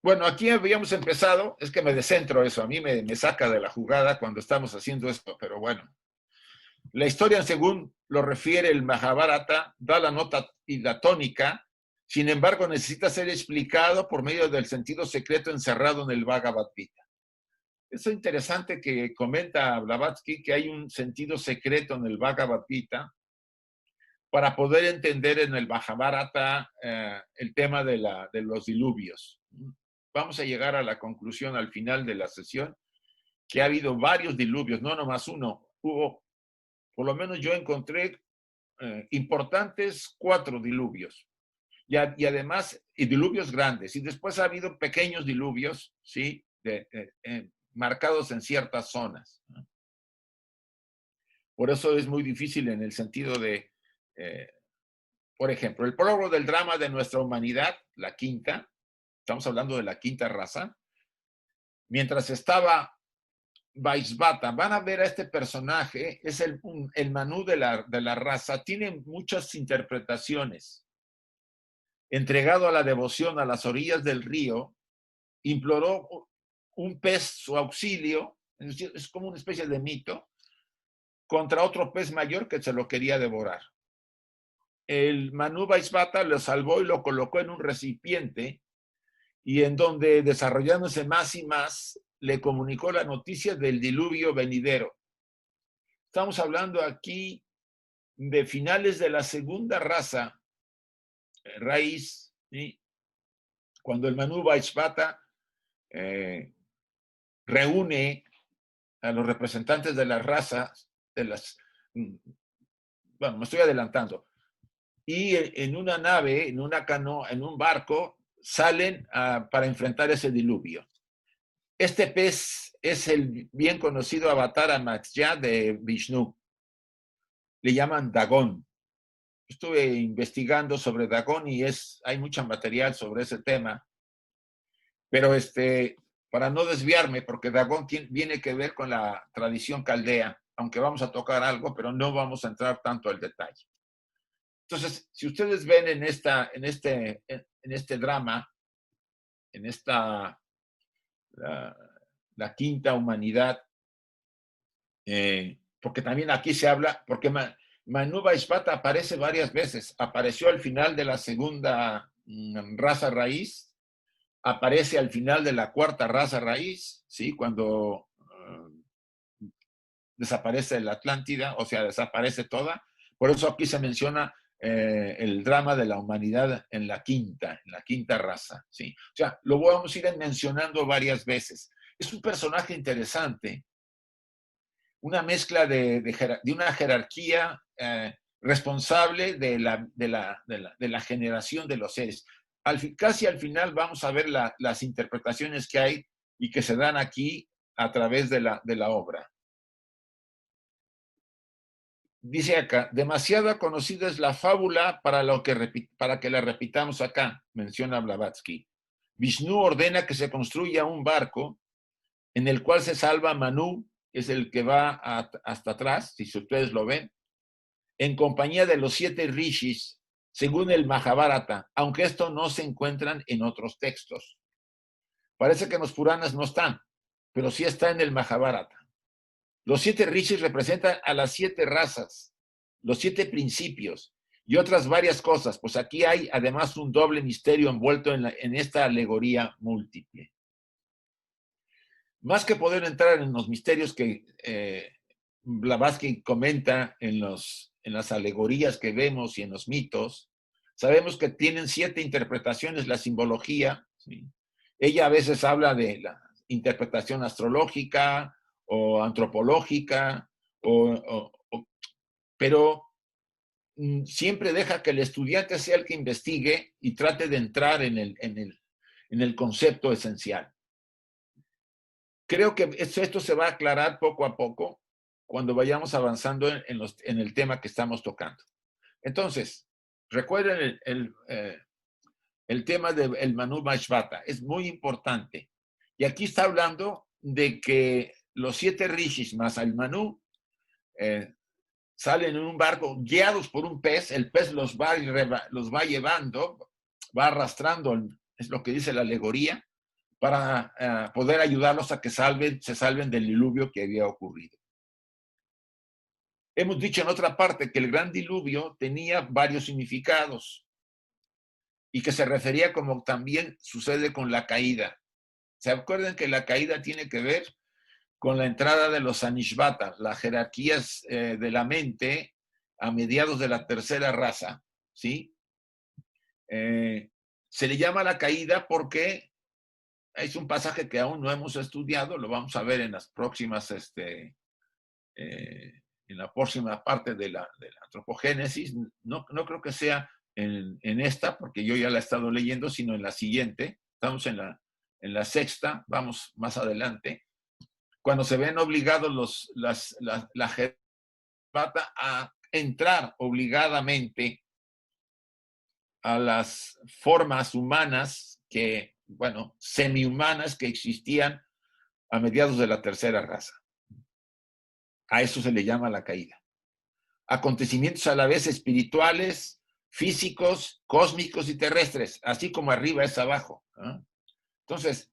Bueno, aquí habíamos empezado, es que me descentro eso, a mí me saca de la jugada cuando estamos haciendo esto, pero bueno. La historia, según lo refiere el Mahabharata, da la nota y la tónica, sin embargo necesita ser explicado por medio del sentido secreto encerrado en el Bhagavad Gita. Es interesante que comenta Blavatsky que hay un sentido secreto en el Bhagavad Gita para poder entender en el Mahabharata el tema de los diluvios. Vamos a llegar a la conclusión al final de la sesión que ha habido varios diluvios, no nomás uno. Hubo, por lo menos yo encontré importantes 4 diluvios. Y además, y diluvios grandes. Y después ha habido pequeños diluvios, ¿sí? Marcados en ciertas zonas. Por eso es muy difícil en el sentido de, por ejemplo, el prólogo del drama de nuestra humanidad, la quinta, estamos hablando de la quinta raza, mientras estaba Vaisvata, van a ver a este personaje, es el Manú de la raza, tiene muchas interpretaciones. Entregado a la devoción a las orillas del río, imploró un pez su auxilio, es como una especie de mito, contra otro pez mayor que se lo quería devorar. El Manú Vaisvata lo salvó y lo colocó en un recipiente y en donde, desarrollándose más y más, le comunicó la noticia del diluvio venidero. Estamos hablando aquí de finales de la segunda raza, raíz, ¿sí? Cuando el Manú Vaisvata reúne a los representantes de las razas, bueno, me estoy adelantando, y en una nave, en una canoa, en un barco, salen para enfrentar ese diluvio. Este pez es el bien conocido avatar Amaksya de Vishnu. Le llaman Dagón. Estuve investigando sobre Dagón y hay mucho material sobre ese tema. Pero para no desviarme, porque Dagón viene que ver con la tradición caldea, aunque vamos a tocar algo, pero no vamos a entrar tanto al detalle. Entonces, si ustedes ven en este drama, en esta la quinta humanidad, porque también aquí se habla, porque Manú Vaisvata aparece varias veces, apareció al final de la segunda raza raíz, aparece al final de la cuarta raza raíz, ¿sí? Cuando desaparece la Atlántida, o sea, desaparece toda. Por eso aquí se menciona el drama de la humanidad en la quinta raza, ¿sí? O sea, lo vamos a ir mencionando varias veces. Es un personaje interesante, una mezcla de una jerarquía responsable de la generación de los seres. Casi al final vamos a ver las interpretaciones que hay y que se dan aquí a través de la obra. Dice acá, demasiado conocida es la fábula para que la repitamos acá, menciona Blavatsky. Vishnu ordena que se construya un barco en el cual se salva Manú, es el que va hasta atrás, si ustedes lo ven, en compañía de los 7 rishis, según el Mahabharata, aunque esto no se encuentran en otros textos. Parece que en los Puranas no están, pero sí está en el Mahabharata. Los 7 rishis representan a las 7 razas, los 7 principios y otras varias cosas, pues aquí hay además un doble misterio envuelto en esta alegoría múltiple. Más que poder entrar en los misterios que Blavatsky comenta en las alegorías que vemos y en los mitos, sabemos que tienen 7 interpretaciones la simbología, ¿sí? Ella a veces habla de la interpretación astrológica o antropológica, pero siempre deja que el estudiante sea el que investigue y trate de entrar en el concepto esencial. Creo que esto se va a aclarar poco a poco cuando vayamos avanzando en el tema que estamos tocando. Entonces, recuerden el tema del Manú Vaisvata, es muy importante. Y aquí está hablando de que los 7 rishis más el Manú salen en un barco guiados por un pez, el pez los va llevando, va arrastrando, es lo que dice la alegoría, para poder ayudarlos a que se salven del diluvio que había ocurrido. Hemos dicho en otra parte que el gran diluvio tenía varios significados y que se refería como también sucede con la caída. ¿Se acuerdan que la caída tiene que ver con la entrada de los Anishvata, las jerarquías de la mente a mediados de la tercera raza? ¿Sí? Se le llama la caída porque es un pasaje que aún no hemos estudiado, lo vamos a ver en las próximas, en la próxima parte de la antropogénesis. No creo que sea en esta, porque yo ya la he estado leyendo, sino en la siguiente. Estamos en la sexta, vamos más adelante, cuando se ven obligados la jerarquía a entrar obligadamente a las formas humanas que, bueno, semi-humanas que existían a mediados de la tercera raza. A eso se le llama la caída. Acontecimientos a la vez espirituales, físicos, cósmicos y terrestres, así como arriba es abajo. Entonces,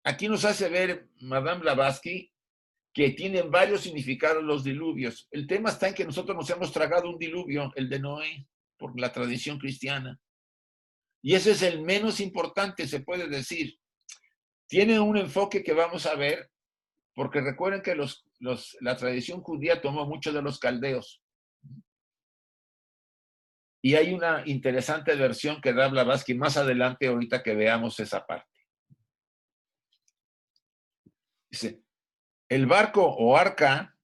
aquí nos hace ver Madame Blavatsky que tienen varios significados los diluvios. El tema está en que nosotros nos hemos tragado un diluvio, el de Noé, por la tradición cristiana. Y ese es el menos importante, se puede decir. Tiene un enfoque que vamos a ver, porque recuerden que la tradición judía tomó mucho de los caldeos. Y hay una interesante versión que da Blavatsky más adelante, ahorita que veamos esa parte. Dice, el barco o arca,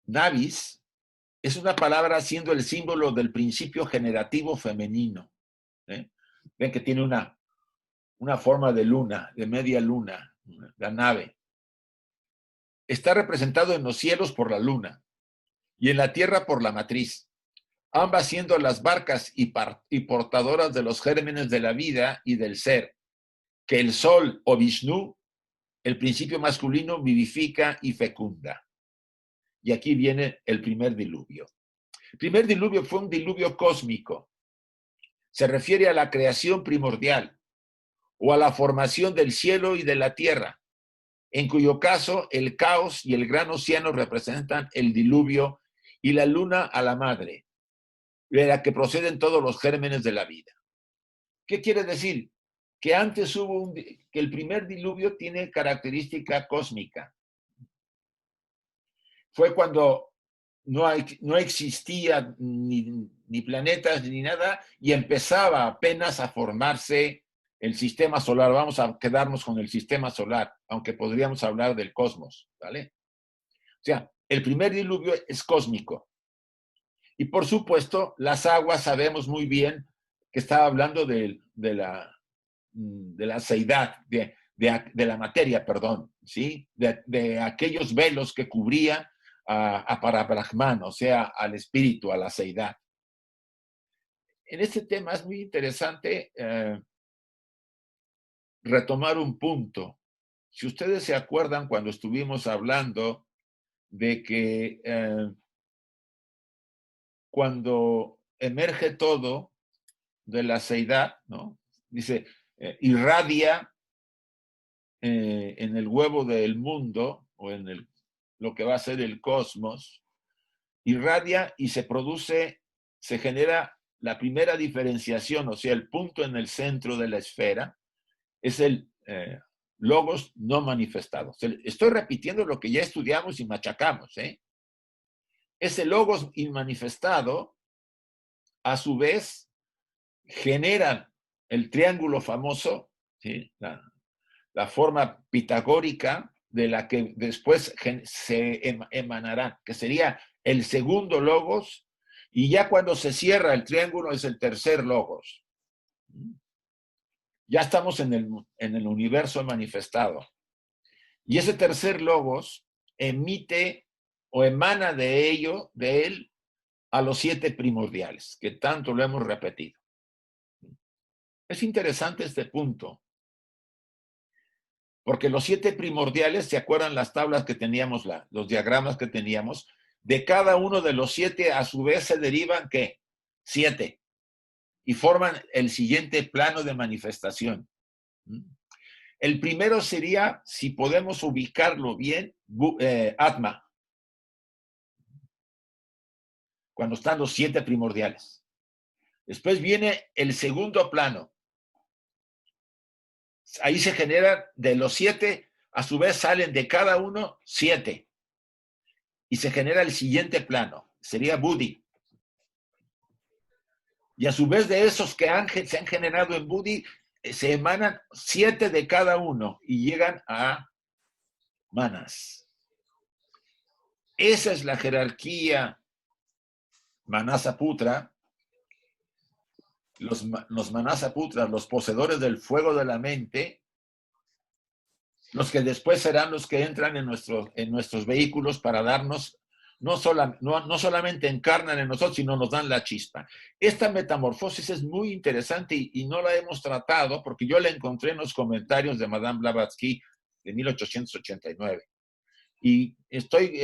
navis, es una palabra siendo el símbolo del principio generativo femenino. Ven que tiene una forma de luna, de media luna, la nave. Está representado en los cielos por la luna y en la tierra por la matriz, ambas siendo las barcas y portadoras de los gérmenes de la vida y del ser, que el sol o Vishnu, el principio masculino, vivifica y fecunda. Y aquí viene el primer diluvio. El primer diluvio fue un diluvio cósmico. Se refiere a la creación primordial o a la formación del cielo y de la tierra, en cuyo caso el caos y el gran océano representan el diluvio y la luna a la madre, de la que proceden todos los gérmenes de la vida. ¿Qué quiere decir? Que antes que el primer diluvio tiene característica cósmica. Fue cuando no existía ni planetas ni nada y empezaba apenas a formarse el sistema solar. Vamos a quedarnos con el sistema solar, aunque podríamos hablar del cosmos, ¿vale? O sea, el primer diluvio es cósmico. Y por supuesto, las aguas sabemos muy bien que estaba hablando de la seidad, de la materia, perdón, ¿sí? De aquellos velos que cubría a Parabrahman, o sea, al espíritu, a la seidad. En este tema es muy interesante retomar un punto. Si ustedes se acuerdan cuando estuvimos hablando de que cuando emerge todo de la seidad, ¿no? Dice, irradia en el huevo del mundo o en lo que va a ser el cosmos, irradia y se genera la primera diferenciación, o sea, el punto en el centro de la esfera, es el logos no manifestado. Estoy repitiendo lo que ya estudiamos y machacamos. Ese logos inmanifestado, a su vez, genera el triángulo famoso, ¿sí? La forma pitagórica de la que después se emanará, que sería el segundo logos, y ya cuando se cierra el triángulo es el tercer logos. Ya estamos en el universo manifestado. Y ese tercer logos emite o emana de él, a los 7 primordiales, que tanto lo hemos repetido. Es interesante este punto, porque los 7 primordiales, ¿se acuerdan las tablas que teníamos, los diagramas que teníamos? De cada uno de los 7, a su vez, se derivan, ¿qué? 7. Y forman el siguiente plano de manifestación. El primero sería, si podemos ubicarlo bien, Atma, cuando están los 7 primordiales. Después viene el segundo plano. Ahí se generan de los 7, a su vez salen de cada uno 7. Y se genera el siguiente plano, sería Buddhi. Y a su vez de esos que se han generado en Buddhi, se emanan 7 de cada uno y llegan a Manas. Esa es la jerarquía Manasaputra. Los Manasaputras, los poseedores del fuego de la mente, los que después serán los que entran en nuestros vehículos para darnos, no solamente encarnan en nosotros, sino nos dan la chispa. Esta metamorfosis es muy interesante y no la hemos tratado porque yo la encontré en los comentarios de Madame Blavatsky de 1889. Y estoy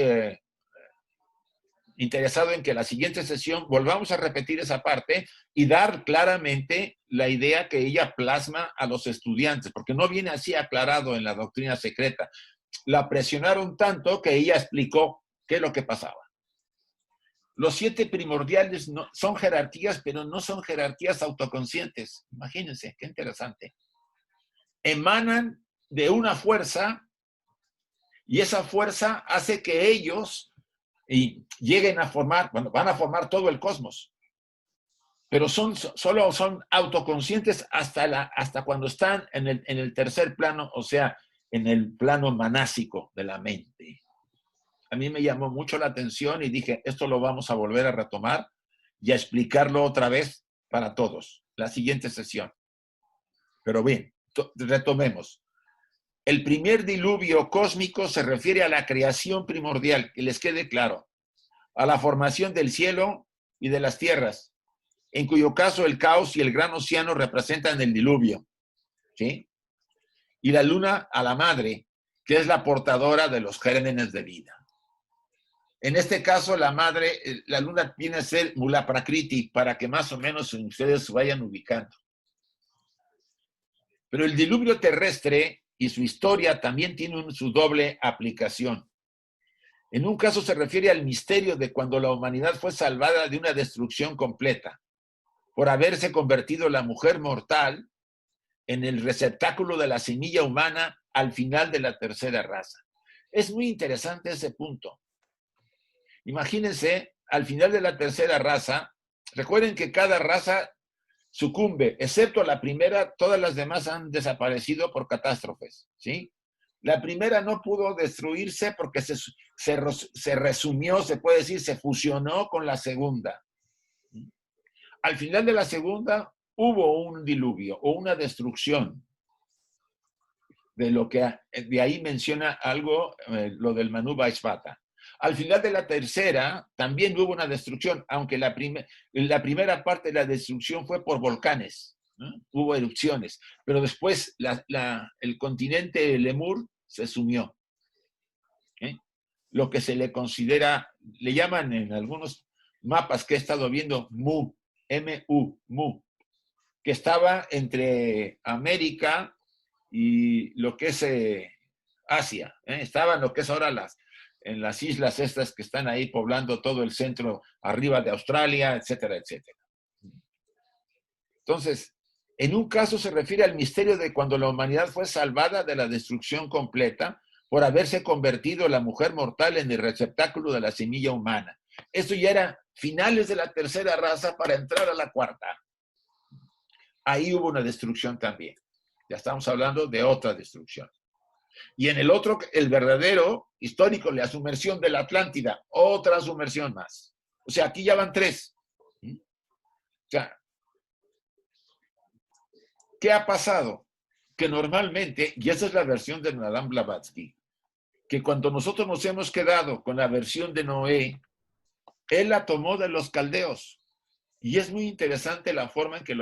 interesado en que la siguiente sesión volvamos a repetir esa parte y dar claramente la idea que ella plasma a los estudiantes, porque no viene así aclarado en la doctrina secreta. La presionaron tanto que ella explicó qué es lo que pasaba. Los 7 primordiales son jerarquías, pero no son jerarquías autoconscientes. Imagínense, qué interesante. Emanan de una fuerza y esa fuerza hace que ellos lleguen a formar, bueno, van a formar todo el cosmos, pero solo son autoconscientes hasta cuando están en el tercer plano, o sea, en el plano manásico de la mente. A mí me llamó mucho la atención y dije, esto lo vamos a volver a retomar y a explicarlo otra vez para todos, la siguiente sesión. Pero bien, retomemos. El primer diluvio cósmico se refiere a la creación primordial, que les quede claro, a la formación del cielo y de las tierras, en cuyo caso el caos y el gran océano representan el diluvio, ¿sí? Y la luna a la madre, que es la portadora de los gérmenes de vida. En este caso, la madre, la luna viene a ser Mula Prakriti, para que más o menos ustedes se vayan ubicando. Pero el diluvio terrestre y su historia también tienen su doble aplicación. En un caso se refiere al misterio de cuando la humanidad fue salvada de una destrucción completa, por haberse convertido la mujer mortal en el receptáculo de la semilla humana al final de la tercera raza. Es muy interesante ese punto. Imagínense, al final de la tercera raza, recuerden que cada raza sucumbe, excepto la primera, todas las demás han desaparecido por catástrofes, ¿sí? La primera no pudo destruirse porque se resumió, se puede decir, se fusionó con la segunda. Al final de la segunda hubo un diluvio o una destrucción, de lo que de ahí menciona algo, lo del Manu Vaishvata. Al final de la tercera también hubo una destrucción, aunque la primera parte de la destrucción fue por volcanes, ¿no? Hubo erupciones, pero después el continente Lemur se sumió. Lo que se le considera, le llaman en algunos mapas que he estado viendo, Mu, M-U, Mu, que estaba entre América y lo que es Asia. Estaba en lo que es ahora en las islas estas que están ahí poblando todo el centro, arriba de Australia, etcétera, etcétera. Entonces, en un caso se refiere al misterio de cuando la humanidad fue salvada de la destrucción completa por haberse convertido la mujer mortal en el receptáculo de la semilla humana. Esto ya era finales de la tercera raza para entrar a la cuarta. Ahí hubo una destrucción también. Ya estamos hablando de otra destrucción. Y en el otro, el verdadero histórico, la sumersión de la Atlántida, otra sumersión más. O sea, aquí ya van 3. O sea, ¿qué ha pasado? Que normalmente, y esa es la versión de Madame Blavatsky, que cuando nosotros nos hemos quedado con la versión de Noé, él la tomó de los caldeos. Y es muy interesante la forma en que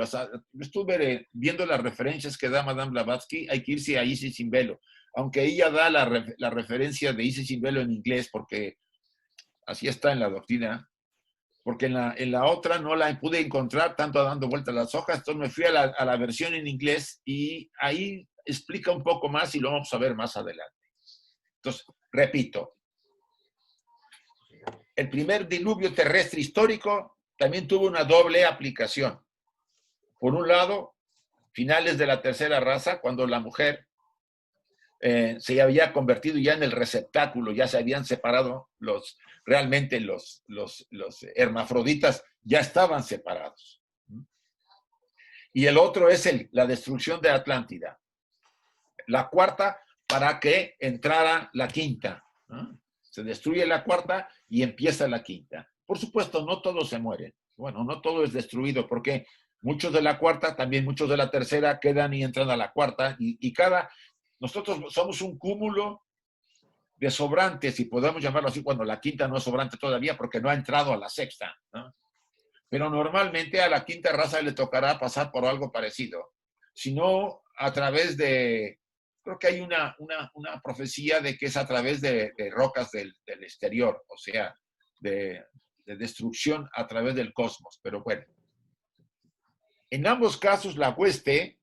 estuve viendo las referencias que da Madame Blavatsky. Hay que irse a Isis sin velo, aunque ella da la referencia de Isis sin velo en inglés, porque así está en la doctrina, porque en la otra no la pude encontrar, tanto dando vueltas las hojas, entonces me fui a la versión en inglés y ahí explica un poco más y lo vamos a ver más adelante. Entonces, repito, el primer diluvio terrestre histórico también tuvo una doble aplicación. Por un lado, finales de la tercera raza, cuando la mujer se había convertido ya en el receptáculo, ya se habían separado realmente los hermafroditas ya estaban separados. Y el otro es la destrucción de Atlántida. La cuarta para que entrara la quinta. Se destruye la cuarta y empieza la quinta. Por supuesto, no todos se mueren. Bueno, no todo es destruido porque muchos de la cuarta, también muchos de la tercera quedan y entran a la cuarta nosotros somos un cúmulo de sobrantes, si podemos llamarlo así, cuando la quinta no es sobrante todavía porque no ha entrado a la sexta, ¿no? Pero normalmente a la quinta raza le tocará pasar por algo parecido. Si no, a través de, creo que hay una profecía de que es a través de rocas del exterior, o sea, de destrucción a través del cosmos. Pero bueno, en ambos casos la hueste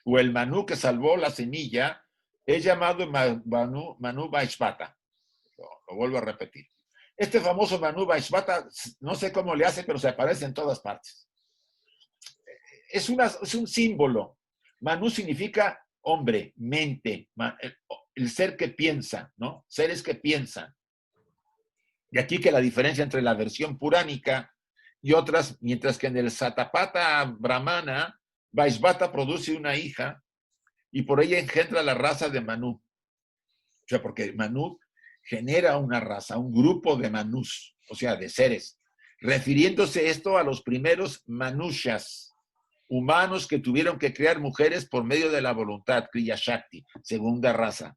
o el Manú que salvó la semilla es llamado Manú Vaishvata. Lo vuelvo a repetir. Este famoso Manú Vaishvata, no sé cómo le hace, pero se aparece en todas partes. Es un símbolo. Manú significa hombre, mente, el ser que piensa, ¿no? Seres que piensan. De aquí que la diferencia entre la versión puránica y otras, mientras que en el Satapatha Brahmana, Vaishvata produce una hija y por ella engendra la raza de Manú. O sea, porque Manú genera una raza, un grupo de Manús, o sea, de seres, refiriéndose esto a los primeros Manushas, humanos que tuvieron que crear mujeres por medio de la voluntad, Kriya Shakti, segunda raza,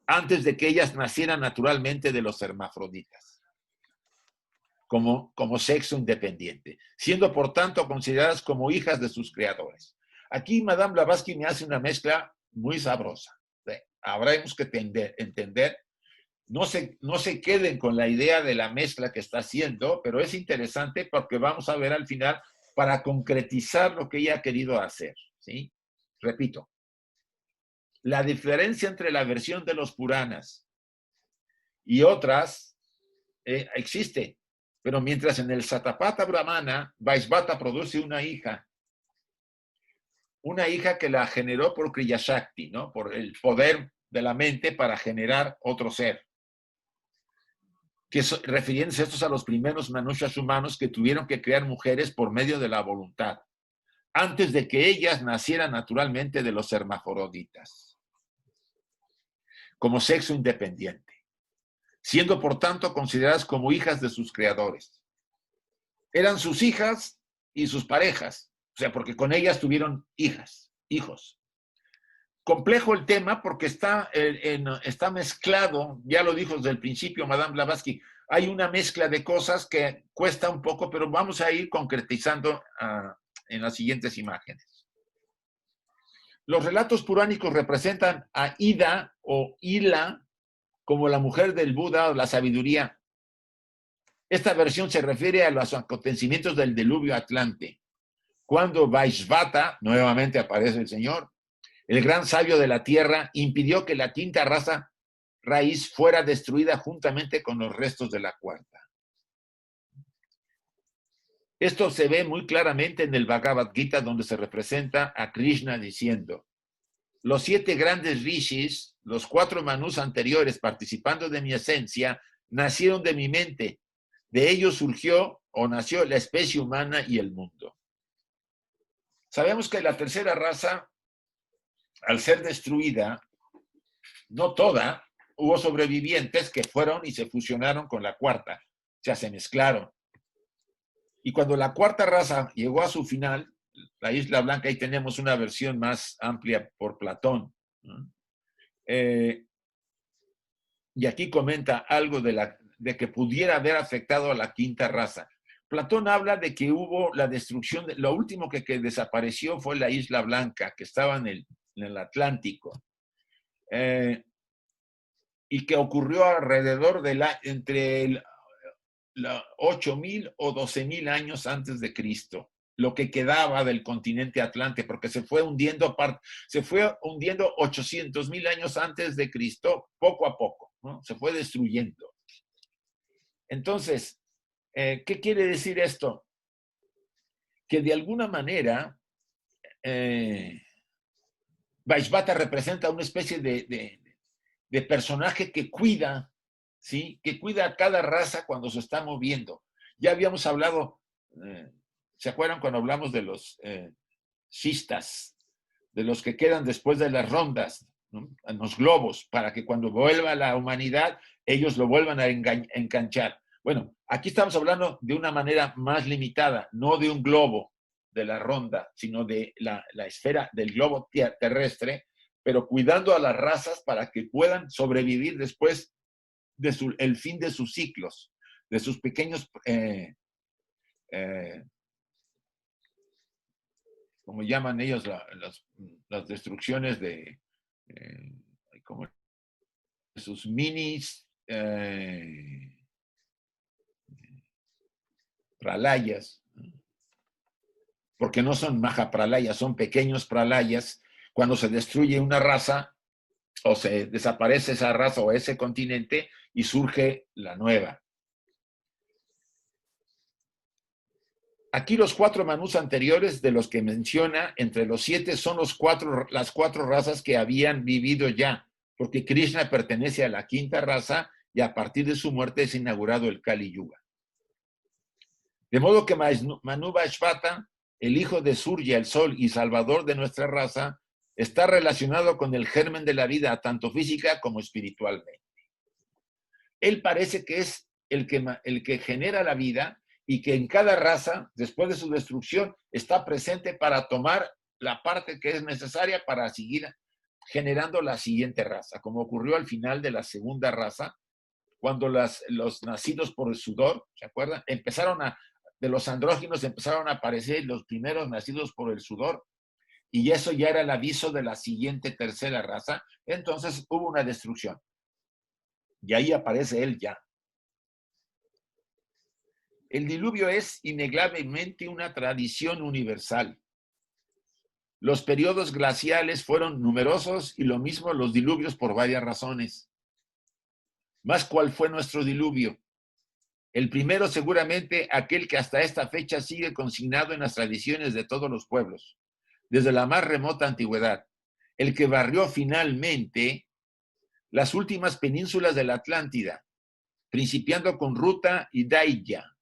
antes de que ellas nacieran naturalmente de los hermafroditas, como sexo independiente, siendo por tanto consideradas como hijas de sus creadores. Aquí Madame Blavatsky me hace una mezcla muy sabrosa. Habremos que entender, no se queden con la idea de la mezcla que está haciendo, pero es interesante porque vamos a ver al final para concretizar lo que ella ha querido hacer, ¿sí? Repito, la diferencia entre la versión de los Puranas y otras existe, pero mientras en el Satapatha Brahmana, Vaishvata produce una hija que la generó por Kriya Shakti, ¿no? Por el poder de la mente para generar otro ser. Refiriéndose estos a los primeros manushas humanos que tuvieron que crear mujeres por medio de la voluntad, antes de que ellas nacieran naturalmente de los hermafroditas, como sexo independiente, siendo por tanto consideradas como hijas de sus creadores. Eran sus hijas y sus parejas, o sea, porque con ellas tuvieron hijos. Complejo el tema porque está mezclado, ya lo dijo desde el principio Madame Blavatsky, hay una mezcla de cosas que cuesta un poco, pero vamos a ir concretizando en las siguientes imágenes. Los relatos puránicos representan a Ida o Ila como la mujer del Buda o la sabiduría. Esta versión se refiere a los acontecimientos del diluvio atlante, cuando Vaishvata, nuevamente aparece el Señor, el gran sabio de la tierra, impidió que la quinta raza raíz fuera destruida juntamente con los restos de la cuarta. Esto se ve muy claramente en el Bhagavad Gita, donde se representa a Krishna diciendo: los 7 grandes rishis, los 4 manús anteriores participando de mi esencia, nacieron de mi mente. De ellos surgió o nació la especie humana y el mundo. Sabemos que la tercera raza, al ser destruida, no toda, hubo sobrevivientes que fueron y se fusionaron con la cuarta, o sea, se mezclaron. Y cuando la cuarta raza llegó a su final, la Isla Blanca, ahí tenemos una versión más amplia por Platón, ¿no? Y aquí comenta algo de que pudiera haber afectado a la quinta raza. Platón habla de que hubo la destrucción, lo último que desapareció fue la Isla Blanca, que estaba en el Atlántico. Y que ocurrió alrededor de entre 8,000 o 12,000 años antes de Cristo. lo que quedaba del continente Atlante, porque se fue hundiendo 800,000 años antes de Cristo, poco a poco, ¿no? Se fue destruyendo. Entonces, ¿qué quiere decir esto? Que de alguna manera Vaishvata representa una especie de personaje que cuida, ¿sí? Que cuida a cada raza cuando se está moviendo. Ya habíamos hablado, ¿se acuerdan cuando hablamos de los shistas, de los que quedan después de las rondas, ¿no? En los globos, para que cuando vuelva la humanidad, ellos lo vuelvan a enganchar? Bueno, aquí estamos hablando de una manera más limitada, no de un globo de la ronda, sino de la esfera del globo terrestre, pero cuidando a las razas para que puedan sobrevivir después de el fin de sus ciclos, de sus pequeños, como llaman ellos, las destrucciones de como sus minis pralayas, porque no son mahapralayas, son pequeños pralayas. Cuando se destruye una raza o se desaparece esa raza o ese continente y surge la nueva. Aquí los 4 manús anteriores de los que menciona, entre los 7 son las 4 razas que habían vivido ya, porque Krishna pertenece a la 5ª raza y a partir de su muerte es inaugurado el Kali Yuga. De modo que Manu Vaishvata, el hijo de Surya, el sol y salvador de nuestra raza, está relacionado con el germen de la vida, tanto física como espiritualmente. Él parece que es el que genera la vida y que en cada raza, después de su destrucción, está presente para tomar la parte que es necesaria para seguir generando la siguiente raza, como ocurrió al final de la 2ª raza, cuando los nacidos por el sudor, ¿se acuerdan? De los andróginos empezaron a aparecer los primeros nacidos por el sudor, y eso ya era el aviso de la siguiente 3ª raza. Entonces hubo una destrucción. Y ahí aparece él ya. El diluvio es innegablemente una tradición universal. Los periodos glaciales fueron numerosos y lo mismo los diluvios por varias razones. Mas, ¿cuál fue nuestro diluvio? El primero, seguramente, aquel que hasta esta fecha sigue consignado en las tradiciones de todos los pueblos, desde la más remota antigüedad, el que barrió finalmente las últimas penínsulas de la Atlántida, principiando con Ruta y Daija,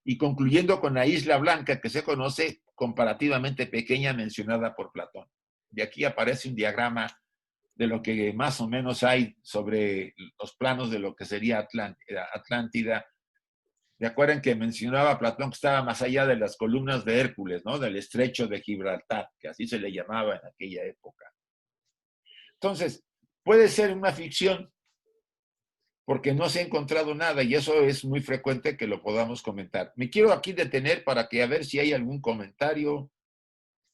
y concluyendo con la Isla Blanca, que se conoce comparativamente pequeña, mencionada por Platón. Y aquí aparece un diagrama de lo que más o menos hay sobre los planos de lo que sería Atlántida. ¿De acuerdo que mencionaba Platón que estaba más allá de las columnas de Hércules, ¿no? Del estrecho de Gibraltar, que así se le llamaba en aquella época? Entonces, puede ser una ficción, porque no se ha encontrado nada, y eso es muy frecuente que lo podamos comentar. Me quiero aquí detener para que a ver si hay algún comentario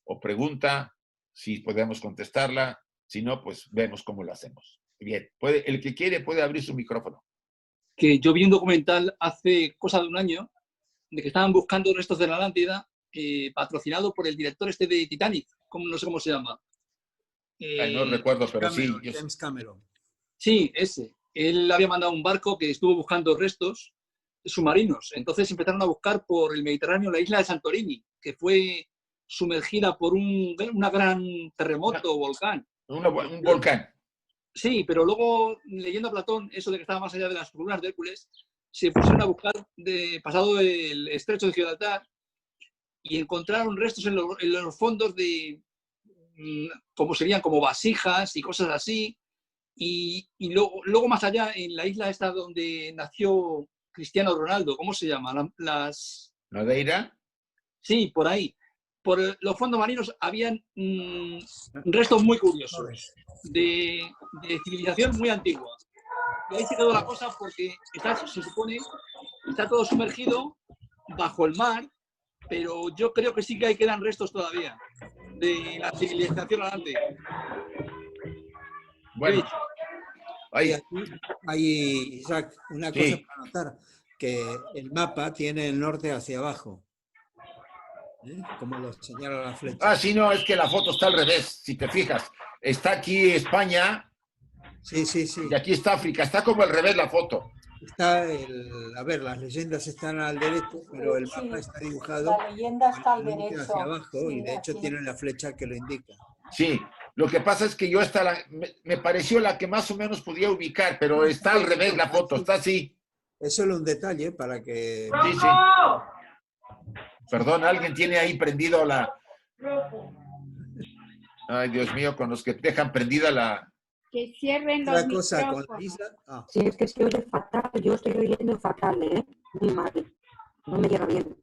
o pregunta, si podemos contestarla. Si no, pues vemos cómo lo hacemos. Bien, el que quiere puede abrir su micrófono. Que yo vi un documental hace cosa de un año de que estaban buscando restos de la Atlántida, patrocinado por el director este de Titanic, no sé cómo se llama. No recuerdo, pero Cameron, sí. James Cameron. Sí, ese. Él había mandado un barco que estuvo buscando restos submarinos. Entonces empezaron a buscar por el Mediterráneo la isla de Santorini, que fue sumergida por un gran terremoto o volcán. Un volcán. Sí, pero luego, leyendo a Platón, eso de que estaba más allá de las columnas de Hércules, se pusieron a buscar pasado el estrecho de Gibraltar y encontraron restos en los fondos de, como serían como vasijas y cosas así. Y luego más allá, en la isla esta donde nació Cristiano Ronaldo, ¿cómo se llama? ¿Madeira? Sí, por ahí. Por los fondos marinos habían restos muy curiosos de civilización muy antigua. Y ahí se quedó la cosa porque se supone está todo sumergido bajo el mar, pero yo creo que sí que ahí quedan restos todavía de la civilización adelante. Bueno, hay, Isaac, una cosa para notar, que el mapa tiene el norte hacia abajo. Como lo señala la flecha. Ah, sí, no, es que la foto está al revés, si te fijas. Está aquí España Sí, sí, sí. y aquí está África. Está como al revés la foto. Está a ver, las leyendas están al derecho, pero el mapa Sí, está dibujado la leyenda con está al el límite hacia derecho. abajo y Sí, de hecho aquí. tiene la flecha que lo indica. Sí, lo que pasa es que yo me pareció la que más o menos podía ubicar, pero está al revés la foto, está así. Es solo un detalle para que... Sí, sí. Perdón, alguien tiene ahí prendido la... Ay, Dios mío, con los que dejan prendida la... Que cierren Otra los cosa con la micrófonos. isla... Ah, Sí, es que se oye fatal, yo estoy oyendo fatal, ¿eh? Muy mal. No me llega bien.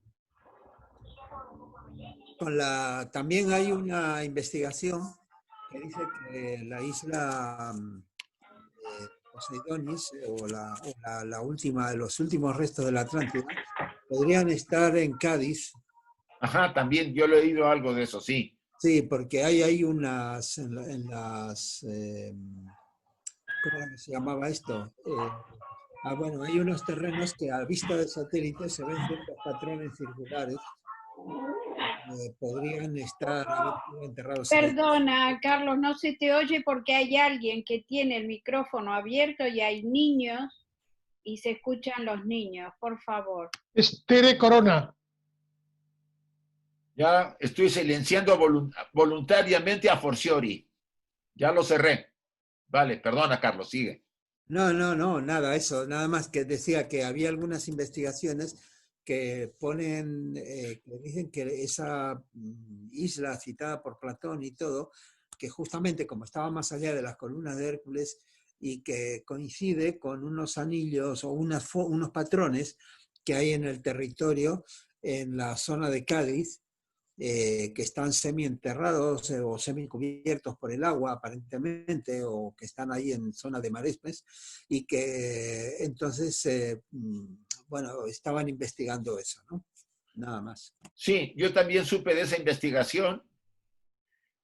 también hay una investigación que dice que la isla Poseidonis la última, los últimos restos de la Atlántida podrían estar en Cádiz. Ajá, también yo le he oído algo de eso, sí. Sí, porque hay unas ¿cómo era que se llamaba esto? Bueno, hay unos terrenos que a vista de satélite se ven ciertos patrones circulares. Podrían haber sido enterrados ahí. Perdona, Carlos, no se te oye porque hay alguien que tiene el micrófono abierto y hay niños y se escuchan los niños, por favor. Es Tere Corona. Ya estoy silenciando voluntariamente a Forciori. Ya lo cerré. Vale, perdona, Carlos, sigue. No, nada, eso, nada más que decía que había algunas investigaciones que ponen, que dicen que esa isla citada por Platón y todo, que justamente como estaba más allá de las columnas de Hércules y que coincide con unos anillos o unos patrones que hay en el territorio, en la zona de Cádiz, que están semi-enterrados o semi-cubiertos por el agua, aparentemente, o que están ahí en zona de maresmes, y que entonces, bueno, estaban investigando eso, ¿no? Nada más. Sí, yo también supe de esa investigación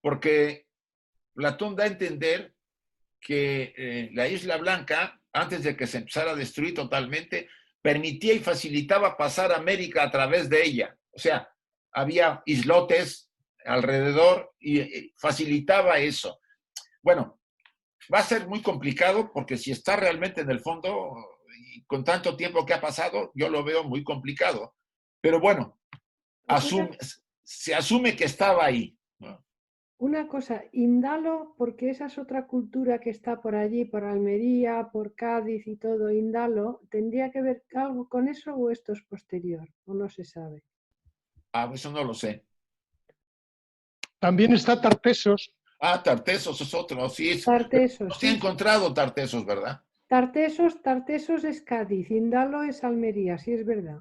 porque Platón da a entender que la Isla Blanca, antes de que se empezara a destruir totalmente, permitía y facilitaba pasar a América a través de ella. O sea, había islotes alrededor y facilitaba eso. Bueno, va a ser muy complicado porque si está realmente en el fondo y con tanto tiempo que ha pasado, yo lo veo muy complicado. Pero bueno, se asume que estaba ahí, ¿no? Una cosa, Indalo, porque esa es otra cultura que está por allí, por Almería, por Cádiz y todo, Indalo, ¿tendría que ver algo con eso o esto es posterior? ¿O no se sabe? Ah, eso no lo sé. También está Tartesos. Ah, Tartesos es otro, sí. Tartesos, No se ha encontrado Tartesos, ¿verdad? Tartesos es Cádiz, Indalo es Almería, sí es verdad.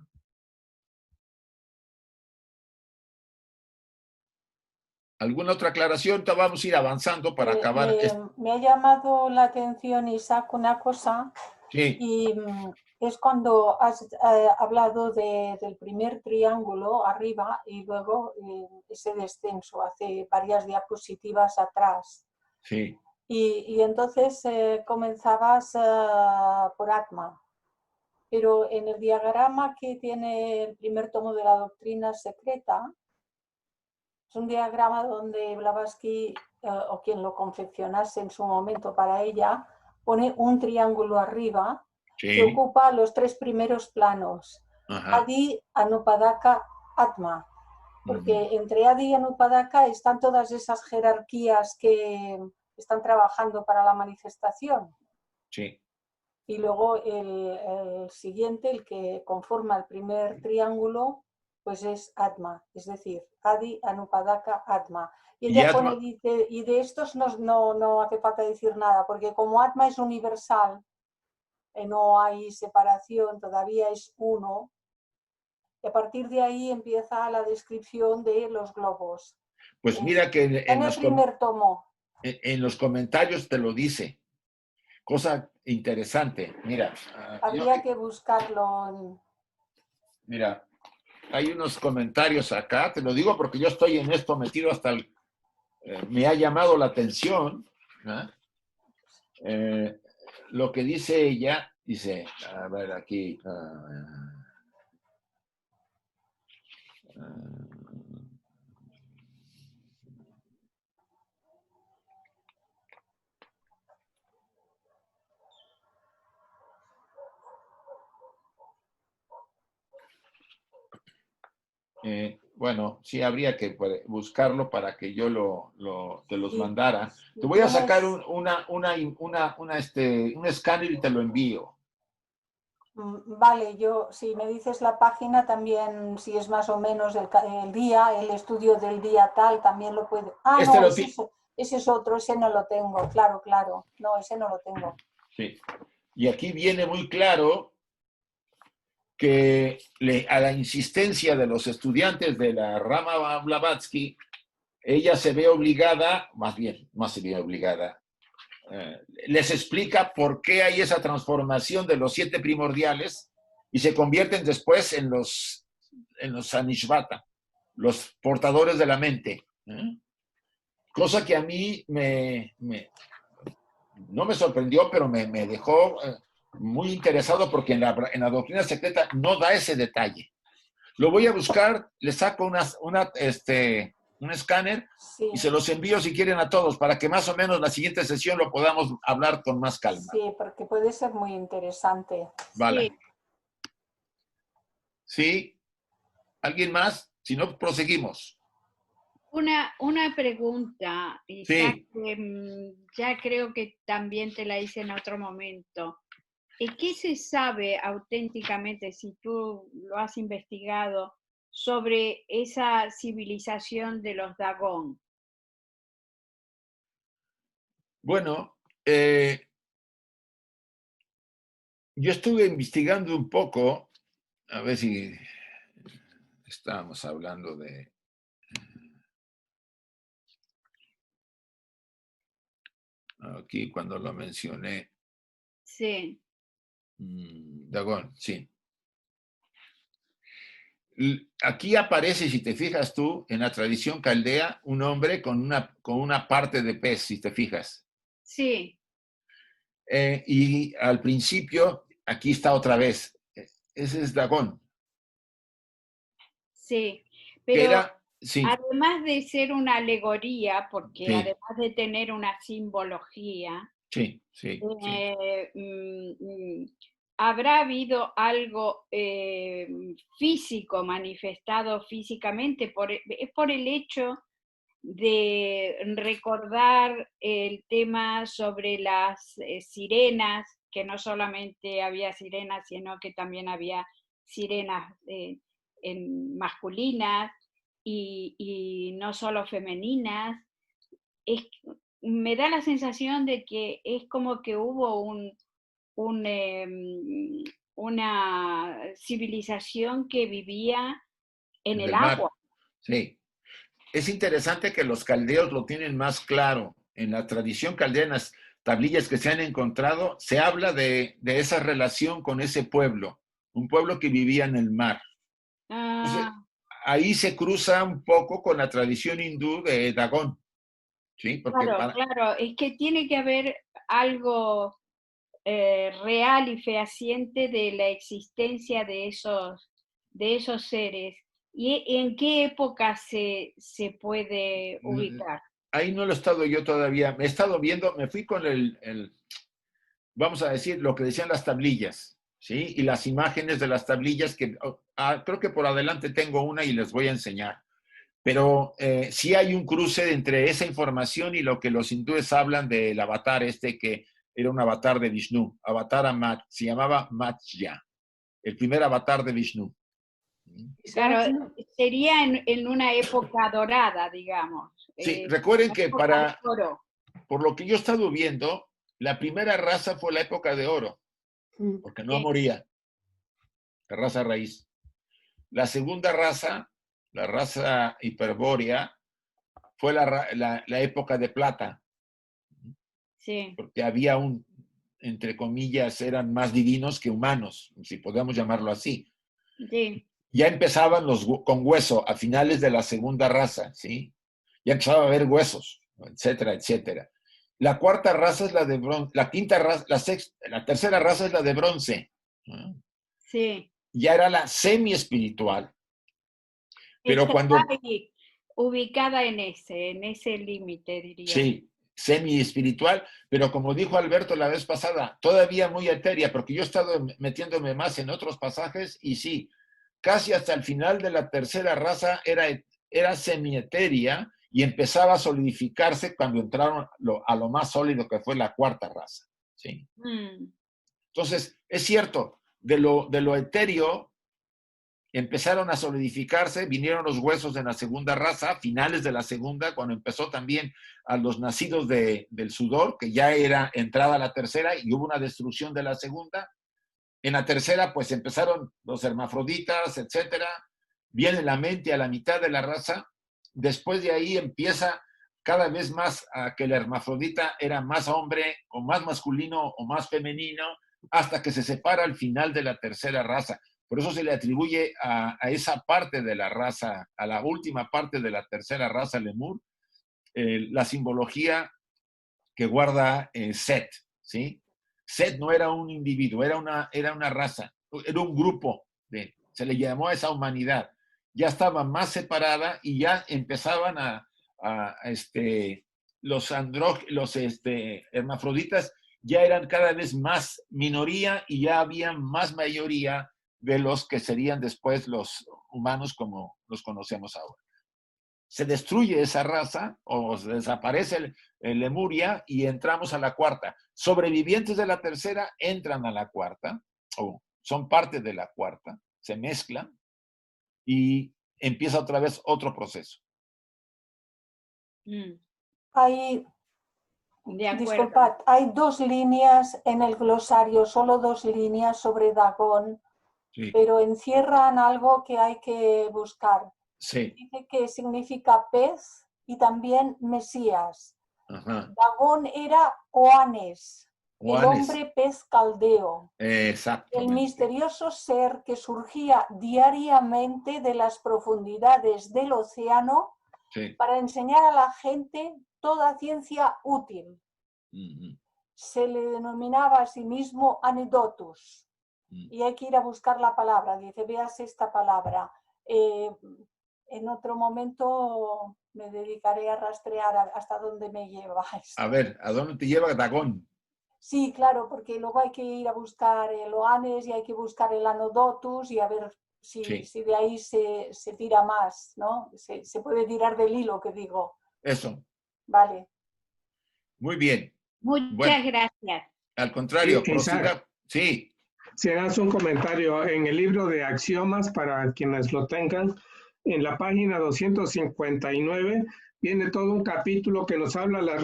¿Alguna otra aclaración? Vamos a ir avanzando para acabar. Me ha llamado la atención, Isaac, una cosa, Sí. y es cuando has hablado del primer triángulo arriba y luego ese descenso hace varias diapositivas atrás. Sí. Y entonces comenzabas por Atma, pero en el diagrama que tiene el primer tomo de la doctrina secreta, es un diagrama donde Blavatsky, o quien lo confeccionase en su momento para ella, pone un triángulo arriba que ocupa los tres primeros planos. Ajá. Adi, Anupadaka, Atma. Porque entre Adi y Anupadaka están todas esas jerarquías que están trabajando para la manifestación. Sí. Y luego el siguiente, el que conforma el primer triángulo, pues es Atma, es decir, Adi, Anupadaka, Atma. Y ella pone, dice, y de estos no hace falta decir nada, porque como Atma es universal, no hay separación, todavía es uno, y a partir de ahí empieza la descripción de los globos. Pues mira que en el primer tomo. En los comentarios te lo dice. Cosa interesante. Mira. Habría que buscarlo. Mira, hay unos comentarios acá, te lo digo porque yo estoy en esto metido hasta el... me ha llamado la atención, ¿no? Lo que dice ella, dice, a ver aquí... Bueno, sí habría que buscarlo para que yo te los Sí. mandara. Sí, Te voy a sacar tienes- un escáner y te lo envío. Vale, yo, si me dices la página también, si es más o menos el día, el estudio del día tal, también lo puedo. Ah, Este no, lo ti- ese es otro, ese no lo tengo, claro, claro. No, ese no lo tengo. Sí. Y aquí viene muy claro que a la insistencia de los estudiantes de la rama Blavatsky, ella se ve obligada, más bien, más se ve obligada, les explica por qué hay esa transformación de los 7 primordiales y se convierten después en los Sanishvata, los portadores de la mente. Cosa que a mí no me sorprendió, pero me dejó muy interesado porque en la doctrina secreta no da ese detalle. Lo voy a buscar, le saco un escáner Sí, y se los envío si quieren a todos para que más o menos la siguiente sesión lo podamos hablar con más calma. sí, porque puede ser muy interesante. Vale. Sí. ¿Sí? ¿Alguien más? Si no, proseguimos. Una pregunta, Isaac, Sí. que ya creo que también te la hice en otro momento. ¿Qué se sabe auténticamente, si tú lo has investigado, sobre esa civilización de los Dagón? Bueno, yo estuve investigando un poco, a ver si estábamos hablando de... Aquí cuando lo mencioné. Sí. Dagón, sí. Aquí aparece, si te fijas tú, en la tradición caldea, un hombre con una parte de pez, si te fijas. Sí. Y al principio, aquí está otra vez. Ese es Dagón. Sí, Que pero era, sí, además de ser una alegoría, porque sí, además de tener una simbología, sí, sí, sí. ¿habrá habido algo físico, manifestado físicamente? Es por el hecho de recordar el tema sobre las sirenas, que no solamente había sirenas, sino que también había sirenas masculinas y no solo femeninas. Me da la sensación de que es como que hubo una civilización que vivía en En el el mar, agua. sí. Es interesante que los caldeos lo tienen más claro. En la tradición caldea, en las tablillas que se han encontrado, se habla de esa relación con ese pueblo, un pueblo que vivía en el mar. Entonces, Ah, ahí se cruza un poco con la tradición hindú de Dagón, ¿sí? Porque claro, es que tiene que haber algo real y fehaciente de la existencia de esos seres. ¿Y en qué época se puede ubicar? ahí no lo he estado yo todavía. Me he estado viendo, me fui con vamos a decir, lo que decían las tablillas, ¿sí? Y las imágenes de las tablillas que creo que por adelante tengo una y les voy a enseñar. Pero sí hay un cruce entre esa información y lo que los hindúes hablan del avatar que era un avatar de Vishnu. Se llamaba Matsya, el primer avatar de Vishnu. Claro, Isaac, sería en una época dorada, digamos. Sí, recuerden que Época de oro. por lo que yo he estado viendo, la primera raza fue la época de oro, porque no Sí. moría, la raza raíz. La segunda raza, la raza hiperbórea, fue la época de plata, Sí. porque había entre comillas, eran más divinos que humanos, si podemos llamarlo así. Sí. Ya empezaban con hueso a finales de la segunda raza, ¿sí? Ya empezaba a haber huesos, etcétera, etcétera. La cuarta raza es la de bronce, la quinta raza, la tercera raza es la de bronce. ¿No? Sí. Ya era la semi-espiritual. Pero Está cuando... ahí, ubicada en ese límite, diría. Sí, semi-espiritual, pero como dijo Alberto la vez pasada, todavía muy etérea, porque yo he estado metiéndome más en otros pasajes y sí, casi hasta el final de la tercera raza era semietérea y empezaba a solidificarse cuando entraron a lo más sólido que fue la cuarta raza. ¿Sí? Entonces, es cierto, de lo etéreo empezaron a solidificarse, vinieron los huesos de la segunda raza, finales de la segunda, cuando empezó también a los nacidos del sudor, que ya era entrada a la tercera y hubo una destrucción de la segunda. En la tercera, pues empezaron los hermafroditas, etcétera. Viene la mente a la mitad de la raza. Después de ahí empieza cada vez más a que el hermafrodita era más hombre, o más masculino, o más femenino, hasta que se separa al final de la tercera raza. Por eso se le atribuye a esa parte de la raza, a la última parte de la tercera raza, Lemur, la simbología que guarda Set, ¿sí? Set no era un individuo, era una raza, era un grupo, se le llamó a esa humanidad. Ya estaba más separada y ya empezaban los hermafroditas ya eran cada vez más minoría y ya había más mayoría de los que serían después los humanos como los conocemos ahora. Se destruye esa raza o se desaparece el Lemuria y entramos a la cuarta. Sobrevivientes de la tercera entran a la cuarta o son parte de la cuarta, se mezclan y empieza otra vez otro proceso. Disculpad, hay 2 líneas en el glosario, solo 2 líneas sobre Dagón, sí, pero encierran algo que hay que buscar. Sí. Dice que significa pez y también Mesías. Ajá. Dagón era Oanes, el Oanes, hombre pez caldeo. Exactamente. El misterioso ser que surgía diariamente de las profundidades del océano, sí, para enseñar a la gente toda ciencia útil. Se le denominaba a sí mismo Anedotus. Y hay que ir a buscar la palabra. Dice, veas esta palabra. En otro momento me dedicaré a rastrear hasta dónde me lleva esto. A ver, ¿a dónde te lleva Dagón? Sí, claro, porque luego hay que ir a buscar el Oanes y hay que buscar el Anodotus y a ver si de ahí se tira más, ¿no? Se puede tirar del hilo, que digo. Eso. Vale. Muy bien. Muchas gracias. Al contrario, prosiga. Sí. Si hagas un comentario en el libro de Axiomas, para quienes lo tengan, en la página 259 viene todo un capítulo que nos habla las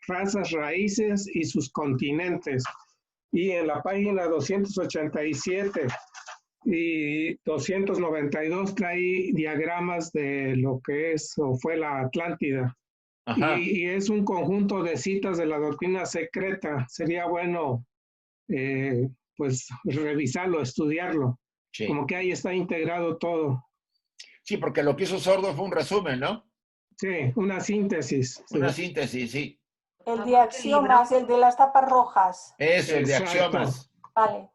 razas raíces y sus continentes. Y en la página 287 y 292 trae diagramas de lo que es o fue la Atlántida. Y es un conjunto de citas de la doctrina secreta. Sería bueno pues revisarlo, estudiarlo. Sí. Como que ahí está integrado todo. Sí, porque lo que hizo Sordo fue un resumen, ¿no? Sí, una síntesis. Una síntesis, sí. El de Axiomas, el de las tapas rojas. Eso, el de Axiomas. Vale.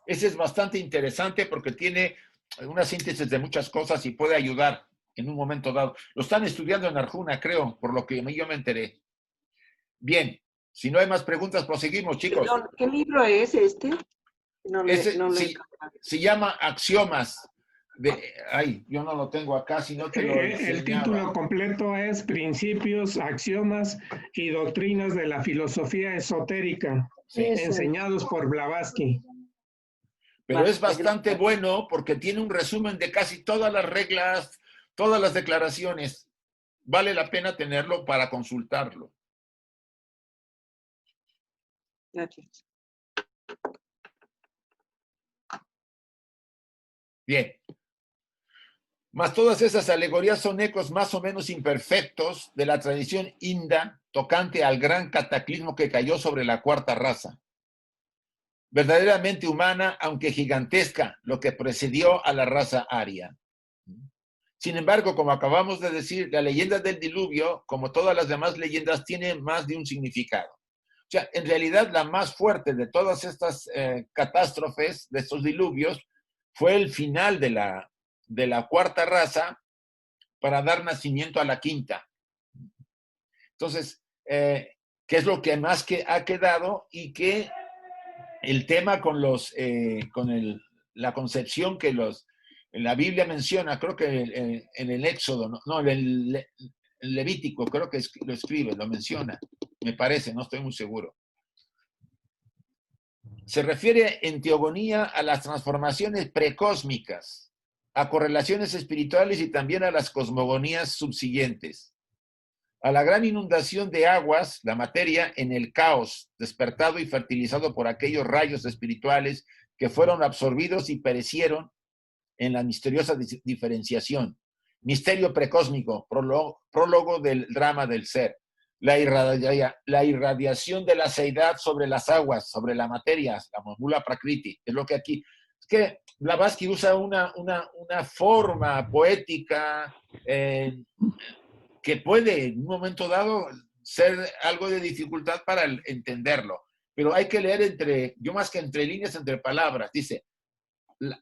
Ese es bastante interesante porque tiene una síntesis de muchas cosas y puede ayudar en un momento dado. Lo están estudiando en Arjuna, creo, por lo que yo me enteré. Bien, si no hay más preguntas, proseguimos, chicos. Perdón, ¿qué libro es este? Se llama Axiomas. Yo no lo tengo acá, sino que el título completo es Principios, Axiomas y Doctrinas de la Filosofía Esotérica, enseñados por Blavatsky. Pero es bastante bueno porque tiene un resumen de casi todas las reglas, todas las declaraciones. Vale la pena tenerlo para consultarlo. Gracias. Bien. Mas todas esas alegorías son ecos más o menos imperfectos de la tradición inda tocante al gran cataclismo que cayó sobre la cuarta raza. Verdaderamente humana, aunque gigantesca, lo que precedió a la raza aria. Sin embargo, como acabamos de decir, la leyenda del diluvio, como todas las demás leyendas, tiene más de un significado. O sea, en realidad la más fuerte de todas estas catástrofes, de estos diluvios, fue el final de la cuarta raza para dar nacimiento a la quinta. Entonces, ¿qué es lo que más ha quedado? Y que el tema con la concepción que en la Biblia menciona, creo que en el Éxodo, no, en el Levítico, creo que lo escribe, lo menciona, me parece, no estoy muy seguro. Se refiere en teogonía a las transformaciones precósmicas, a correlaciones espirituales y también a las cosmogonías subsiguientes. A la gran inundación de aguas, la materia en el caos, despertado y fertilizado por aquellos rayos espirituales que fueron absorbidos y perecieron en la misteriosa diferenciación. Misterio precósmico, prólogo del drama del ser. La irradiación de la seidad sobre las aguas, sobre la materia, la mula prakriti, es lo que aquí... Es que Blavatsky usa una forma poética que puede en un momento dado ser algo de dificultad para entenderlo, pero hay que leer yo más que entre líneas, entre palabras. Dice,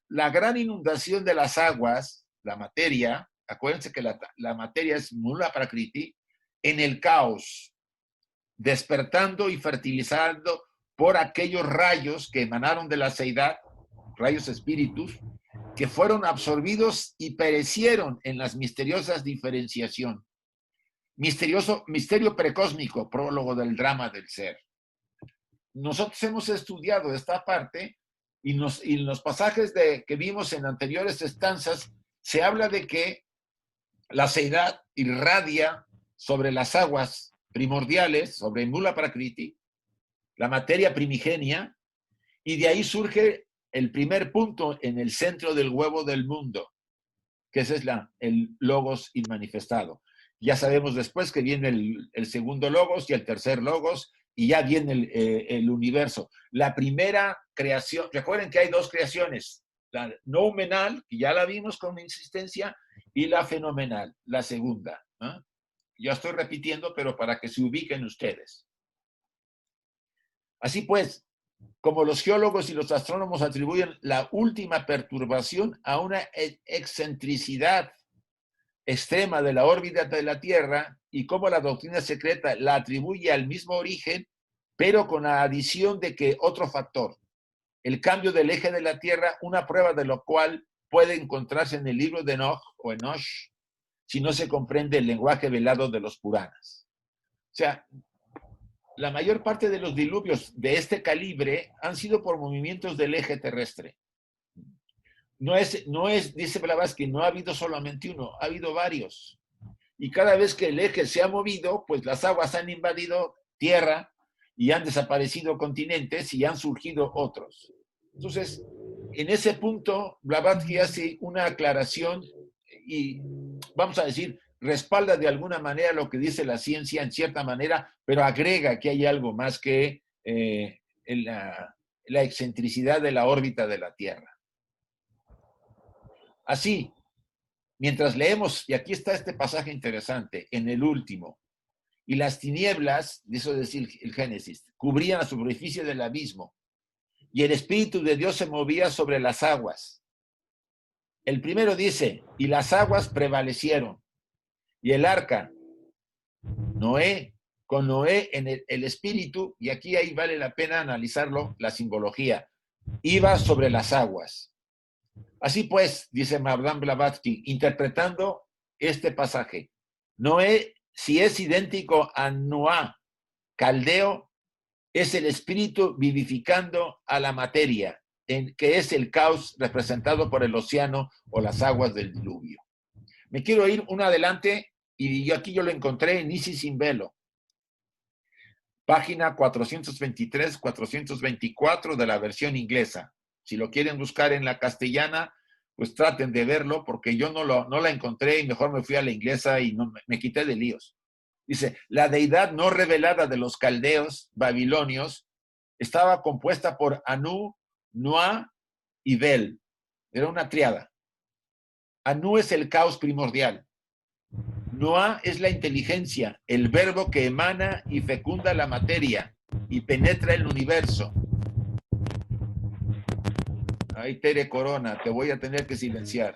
la gran inundación de las aguas, la materia, acuérdense que la materia es mula prakriti, en el caos, despertando y fertilizando por aquellos rayos que emanaron de la seidad, rayos espíritus, que fueron absorbidos y perecieron en las misteriosas diferenciación. Misterio precósmico, prólogo del drama del ser. Nosotros hemos estudiado esta parte y en los pasajes que vimos en anteriores estanzas se habla de que la seidad irradia sobre las aguas primordiales, sobre Mula Prakriti, la materia primigenia, y de ahí surge el primer punto en el centro del huevo del mundo, que ese es el logos inmanifestado. Ya sabemos después que viene el segundo logos y el tercer logos, y ya viene el universo. La primera creación, recuerden que hay dos creaciones, la noumenal, que ya la vimos con insistencia, y la fenomenal, la segunda. ¿No? Ya estoy repitiendo, pero para que se ubiquen ustedes. Así pues, como los geólogos y los astrónomos atribuyen la última perturbación a una excentricidad extrema de la órbita de la Tierra, y como la doctrina secreta la atribuye al mismo origen, pero con la adición de que otro factor, el cambio del eje de la Tierra, una prueba de lo cual puede encontrarse en el libro de Enoch o Enoch, si no se comprende el lenguaje velado de los Puranas. O sea, la mayor parte de los diluvios de este calibre han sido por movimientos del eje terrestre. No es, dice Blavatsky, no ha habido solamente uno, ha habido varios. Y cada vez que el eje se ha movido, pues las aguas han invadido tierra y han desaparecido continentes y han surgido otros. Entonces, en ese punto, Blavatsky hace una aclaración y, vamos a decir, respalda de alguna manera lo que dice la ciencia en cierta manera, pero agrega que hay algo más que la excentricidad de la órbita de la Tierra. Así, mientras leemos, y aquí está este pasaje interesante, en el último, y las tinieblas, eso es decir, el Génesis, cubrían la superficie del abismo, y el Espíritu de Dios se movía sobre las aguas. El primero dice, y las aguas prevalecieron, y el arca, Noé, con Noé en el Espíritu, y aquí ahí vale la pena analizarlo, la simbología, iba sobre las aguas. Así pues, dice Madame Blavatsky, interpretando este pasaje, Noé, si es idéntico a Noah, caldeo, es el espíritu vivificando a la materia, que es el caos representado por el océano o las aguas del diluvio. Me quiero ir un adelante, y aquí yo lo encontré en Isis sin velo. Página 423, 424 de la versión inglesa. Si lo quieren buscar en la castellana, pues traten de verlo, porque yo no la encontré y mejor me fui a la inglesa y me quité de líos. Dice, la deidad no revelada de los caldeos babilonios estaba compuesta por Anu, Noah y Bel. Era una triada. Anu es el caos primordial. Noah es la inteligencia, el verbo que emana y fecunda la materia y penetra el universo. Ay, Tere Corona, te voy a tener que silenciar.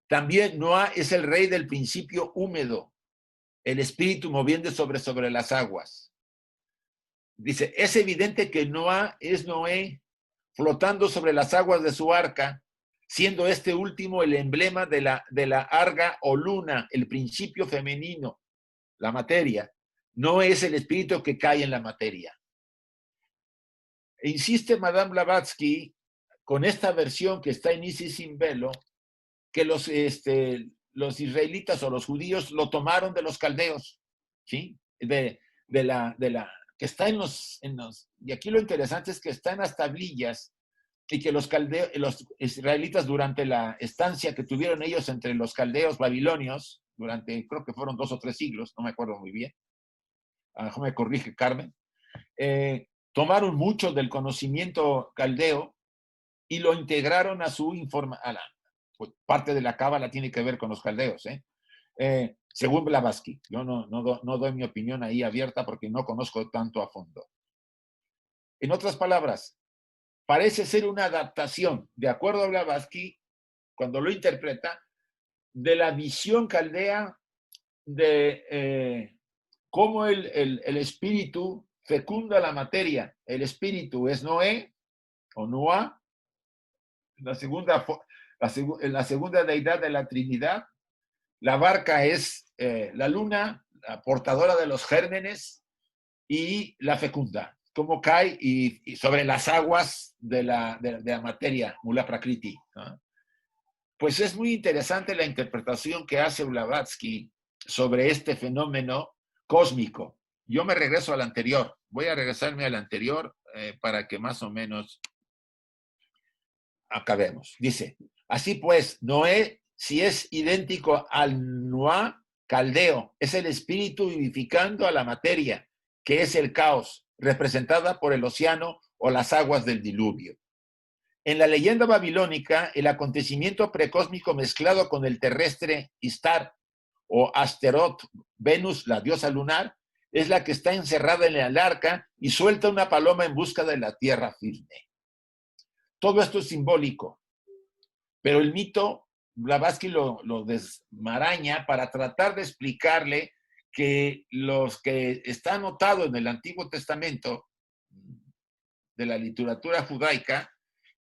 También Noah es el rey del principio húmedo, el espíritu moviendo sobre las aguas. Dice, es evidente que Noah es Noé, flotando sobre las aguas de su arca, siendo este último el emblema de la arga o luna, el principio femenino, la materia. No es el espíritu que cae en la materia. E insiste Madame Blavatsky con esta versión que está en Isis sin velo, que los israelitas o los judíos lo tomaron de los caldeos, ¿sí? Que está y aquí lo interesante es que está en las tablillas, y que los israelitas durante la estancia que tuvieron ellos entre los caldeos babilonios, durante, creo que fueron 2 o 3 siglos, no me acuerdo muy bien, me corrige Carmen, tomaron mucho del conocimiento caldeo y lo integraron a su pues, parte de la cábala tiene que ver con los caldeos, según Blavatsky. Yo no doy mi opinión ahí abierta porque no conozco tanto a fondo. En otras palabras, parece ser una adaptación, de acuerdo a Blavatsky, cuando lo interpreta, de la visión caldea de cómo el espíritu fecunda la materia. El espíritu es Noé, o Noah, la segunda deidad de la Trinidad. La barca es la luna, la portadora de los gérmenes, y la fecunda, cómo cae y sobre las aguas de la materia, Mula Prakriti, ¿no? Pues es muy interesante la interpretación que hace Blavatsky sobre este fenómeno cósmico. Yo me regreso al anterior, voy a regresarme al anterior para que más o menos acabemos. Dice, así pues, Noé, si es idéntico al Noah caldeo, es el espíritu vivificando a la materia, que es el caos, representada por el océano o las aguas del diluvio. En la leyenda babilónica, el acontecimiento precósmico mezclado con el terrestre Istar o Asteroth, Venus, la diosa lunar, es la que está encerrada en el arca y suelta una paloma en busca de la tierra firme. Todo esto es simbólico, pero el mito, Blavatsky lo desmaraña para tratar de explicarle que los que está anotado en el Antiguo Testamento de la literatura judaica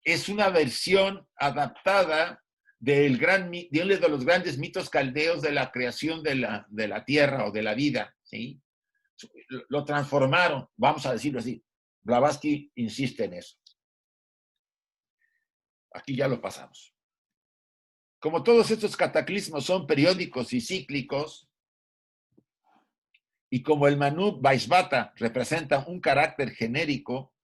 es una versión adaptada de uno de los grandes mitos caldeos de la creación de la tierra o de la vida, ¿sí? Lo transformaron, vamos a decirlo así. Blavatsky insiste en eso. Aquí ya lo pasamos. Como todos estos cataclismos son periódicos y cíclicos, y como el Manu Vaisvata representa un carácter genérico,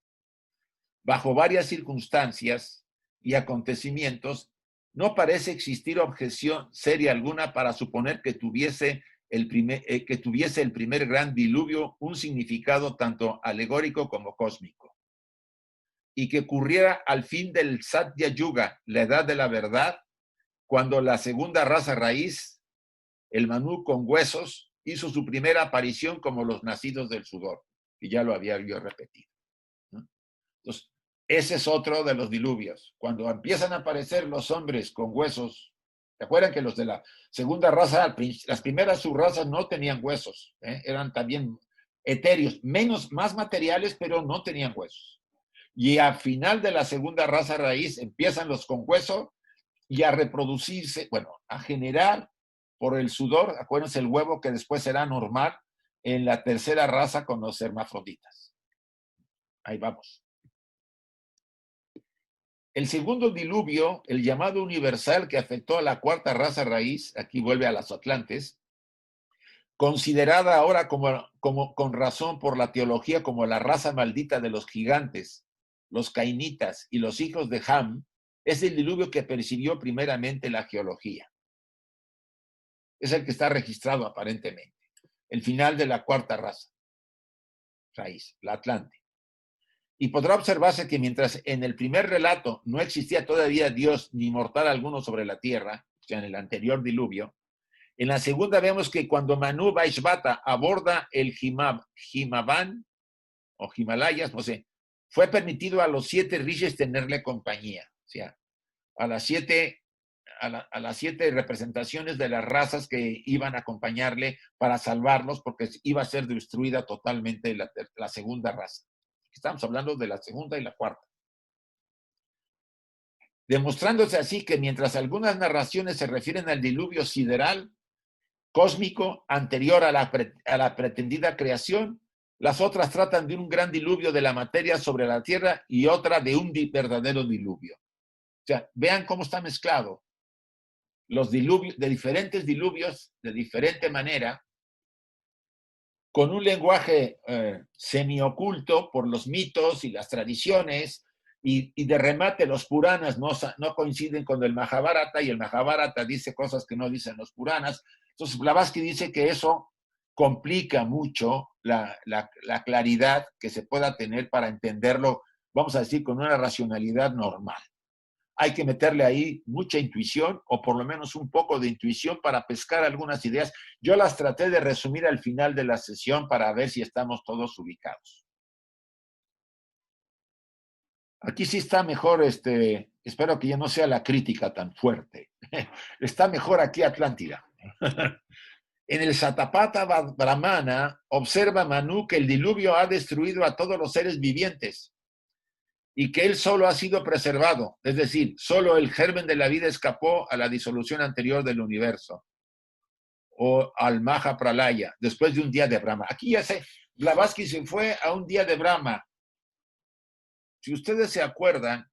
bajo varias circunstancias y acontecimientos, no parece existir objeción seria alguna para suponer que tuviese el primer gran diluvio un significado tanto alegórico como cósmico, y que ocurriera al fin del Satya Yuga, la edad de la verdad, cuando la segunda raza raíz, el Manu con huesos, hizo su primera aparición como los nacidos del sudor, y ya lo había yo repetido, ¿no? Entonces, ese es otro de los diluvios. Cuando empiezan a aparecer los hombres con huesos, ¿se acuerdan que los de la segunda raza, las primeras subrazas no tenían huesos? Eran también etéreos, más materiales, pero no tenían huesos. Y al final de la segunda raza raíz empiezan los con hueso y a reproducirse, a generar por el sudor, acuérdense, el huevo que después será normal en la tercera raza con los hermafroditas. Ahí vamos. El segundo diluvio, el llamado universal que afectó a la cuarta raza raíz, aquí vuelve a las Atlantes, considerada ahora con razón por la teología como la raza maldita de los gigantes, los cainitas y los hijos de Ham, es el diluvio que percibió primeramente la geología. Es el que está registrado aparentemente. El final de la cuarta raza raíz, la Atlante. Y podrá observarse que mientras en el primer relato no existía todavía Dios ni mortal alguno sobre la tierra, o sea, en el anterior diluvio, en la segunda vemos que cuando Manu Vaisvata aborda el Himavan o Himalayas, no sé, fue permitido a los 7 rishis tenerle compañía, o sea, a las 7 representaciones de las razas que iban a acompañarle para salvarlos, porque iba a ser destruida totalmente la segunda raza. Estamos hablando de la segunda y la cuarta. demostrándose así que mientras algunas narraciones se refieren al diluvio sideral, cósmico, anterior a la pretendida creación, las otras tratan de un gran diluvio de la materia sobre la Tierra y otra de un verdadero diluvio. O sea, vean cómo está mezclado los diluvios, de diferentes diluvios, de diferente manera, con un lenguaje semioculto por los mitos y las tradiciones, y de remate los Puranas no coinciden con el Mahabharata, y el Mahabharata dice cosas que no dicen los Puranas. Entonces Blavatsky dice que eso complica mucho la claridad que se pueda tener para entenderlo, vamos a decir, con una racionalidad normal. Hay que meterle ahí mucha intuición, o por lo menos un poco de intuición, para pescar algunas ideas. Yo las traté de resumir al final de la sesión para ver si estamos todos ubicados. Aquí sí está mejor, espero que ya no sea la crítica tan fuerte. Está mejor aquí Atlántida. En el Satapatha Brahmana observa Manu que el diluvio ha destruido a todos los seres vivientes y que él solo ha sido preservado, es decir, solo el germen de la vida escapó a la disolución anterior del universo, o al Mahapralaya, después de un día de Brahma. Aquí ya Blavatsky se fue a un día de Brahma. Si ustedes se acuerdan,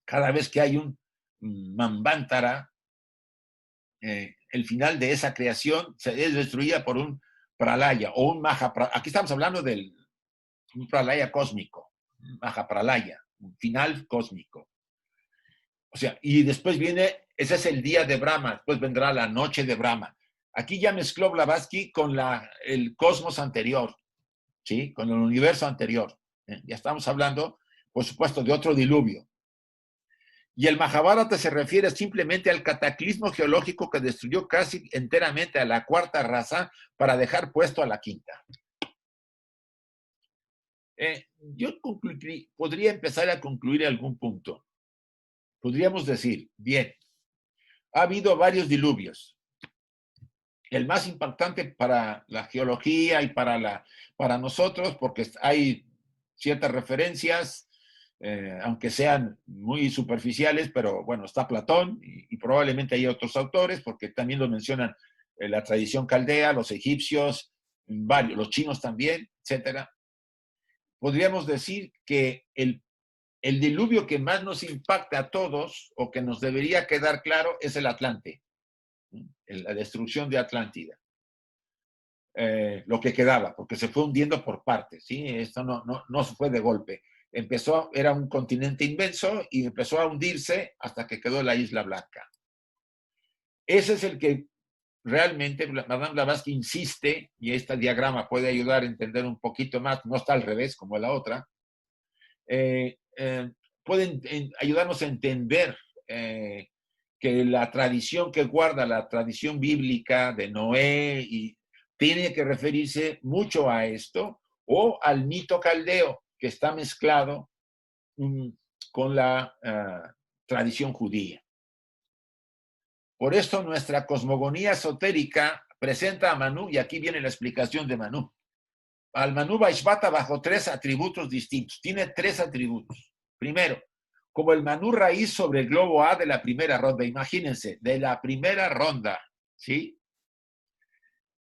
cada vez que hay un Manvantara, el final de esa creación se destruía por un Pralaya, o un Mahapralaya. Aquí estamos hablando del un Pralaya cósmico. Mahapralaya, un final cósmico. O sea, y después viene, ese es el día de Brahma, después vendrá la noche de Brahma. Aquí ya mezcló Blavatsky con el cosmos anterior, ¿sí? Con el universo anterior. Ya estamos hablando, por supuesto, de otro diluvio. Y el Mahabharata se refiere simplemente al cataclismo geológico que destruyó casi enteramente a la cuarta raza para dejar puesto a la quinta. Yo podría empezar a concluir algún punto. Podríamos decir, bien, ha habido varios diluvios. El más impactante para la geología y para nosotros, porque hay ciertas referencias, aunque sean muy superficiales, pero bueno, está Platón y probablemente hay otros autores, porque también lo mencionan la tradición caldea, los egipcios, varios, los chinos también, etcétera. Podríamos decir que el diluvio que más nos impacta a todos, o que nos debería quedar claro, es el Atlante, la destrucción de Atlántida. Lo que quedaba, porque se fue hundiendo por partes, ¿sí? Esto no se fue de golpe. Era un continente inmenso y empezó a hundirse hasta que quedó la Isla Blanca. Ese es el que realmente Madame Blavatsky insiste, y este diagrama puede ayudar a entender un poquito más, no está al revés como la otra, pueden ayudarnos a entender que la tradición que guarda, la tradición bíblica de Noé, y tiene que referirse mucho a esto, o al mito caldeo, que está mezclado con la tradición judía. Por esto nuestra cosmogonía esotérica presenta a Manu, y aquí viene la explicación de Manu, al Manu Vaishvata bajo 3 atributos distintos. Tiene 3 atributos. Primero, como el Manu raíz sobre el globo A de la primera ronda. Imagínense, de la primera ronda, ¿sí?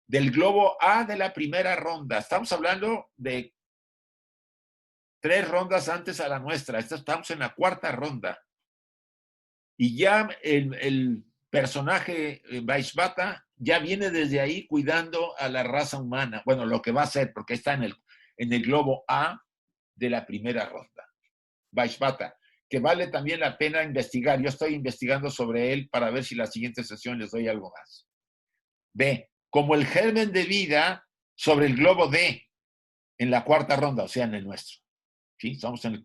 Del globo A de la primera ronda. Estamos hablando de 3 rondas antes a la nuestra. Estamos en la 4ª ronda. Y ya el personaje Vaishvata ya viene desde ahí cuidando a la raza humana. Bueno, lo que va a ser, porque está en el globo A de la primera ronda. Vaishvata, que vale también la pena investigar. Yo estoy investigando sobre él para ver si la siguiente sesión les doy algo más. B, como el germen de vida sobre el globo D en la 4ª ronda, o sea, en el nuestro. ¿Sí? Estamos en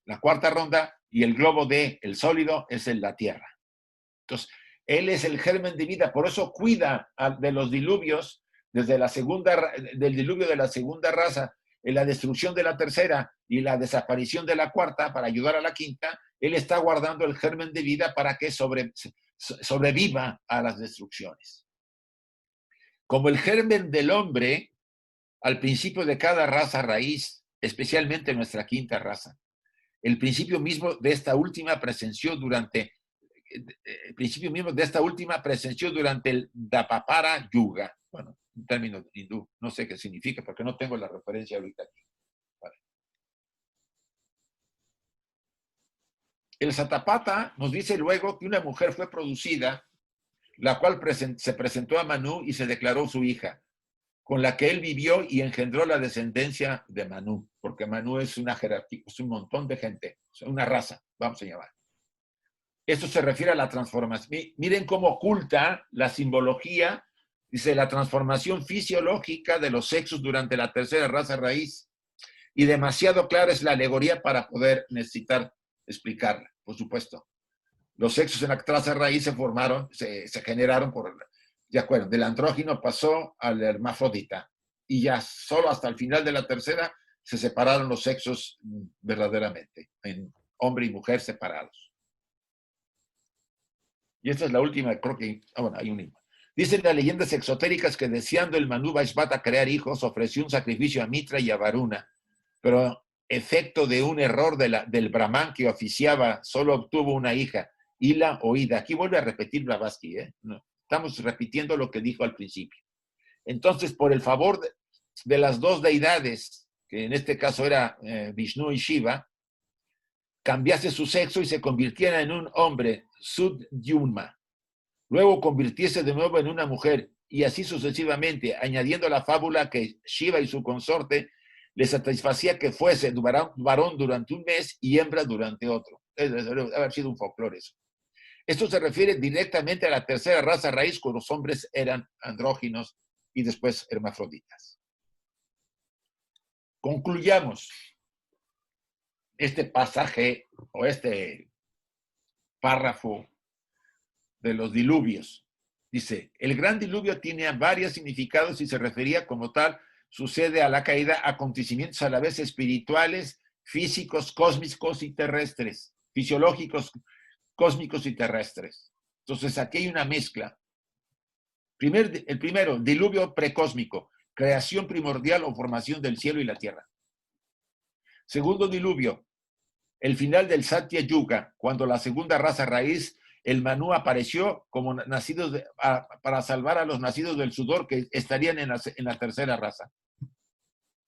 la cuarta ronda, y el globo D, el sólido, es en la Tierra. Entonces, él es el germen de vida, por eso cuida de los diluvios, del diluvio de la segunda raza, en la destrucción de la tercera y la desaparición de la cuarta, para ayudar a la quinta. Él está guardando el germen de vida para que sobreviva a las destrucciones. Como el germen del hombre, al principio de cada raza raíz, especialmente nuestra quinta raza. El principio mismo de esta última presenció durante el Dvapara Yuga. Bueno, un término hindú, no sé qué significa porque no tengo la referencia ahorita aquí. Vale. El Satapatha nos dice luego que una mujer fue producida, la cual se presentó a Manu y se declaró su hija, con la que él vivió y engendró la descendencia de Manu, porque Manu es una jerarquía, es un montón de gente, es una raza, vamos a llamar. Esto se refiere a la transformación. Miren cómo oculta la simbología, dice, la transformación fisiológica de los sexos durante la tercera raza raíz. Y demasiado clara es la alegoría para poder necesitar explicarla, por supuesto. Los sexos en la raza raíz se generaron de acuerdo, del andrógino pasó al hermafrodita. Y ya solo hasta el final de la tercera se separaron los sexos verdaderamente, en hombre y mujer separados. Y esta es la última, creo que, bueno, hay un himno. Dicen las leyendas exotéricas que deseando el Manu Vaishvata crear hijos, ofreció un sacrificio a Mitra y a Varuna, pero efecto de un error del Brahman que oficiaba, solo obtuvo una hija, Ila o Ida. Aquí vuelve a repetir Blavatsky, no, estamos repitiendo lo que dijo al principio. Entonces, por el favor de las dos deidades, que en este caso era Vishnu y Shiva, cambiase su sexo y se convirtiera en un hombre, Sudyumna. Luego convirtiese de nuevo en una mujer, y así sucesivamente, añadiendo la fábula que Shiva y su consorte le satisfacía que fuese varón durante un mes y hembra durante otro. Debe haber sido un folclore eso. Esto se refiere directamente a la tercera raza raíz, cuando los hombres eran andróginos y después hermafroditas. Concluyamos este pasaje o este párrafo de los diluvios. Dice, el gran diluvio tiene varios significados y se refería como tal, sucede a la caída, acontecimientos a la vez espirituales, físicos, cósmicos y terrestres, fisiológicos, cósmicos y terrestres. Entonces aquí hay una mezcla. El primero, diluvio precósmico, creación primordial o formación del cielo y la tierra. Segundo diluvio, el final del Satya Yuga, cuando la segunda raza raíz, el Manu, apareció como nacidos para salvar a los nacidos del sudor que estarían en la tercera raza.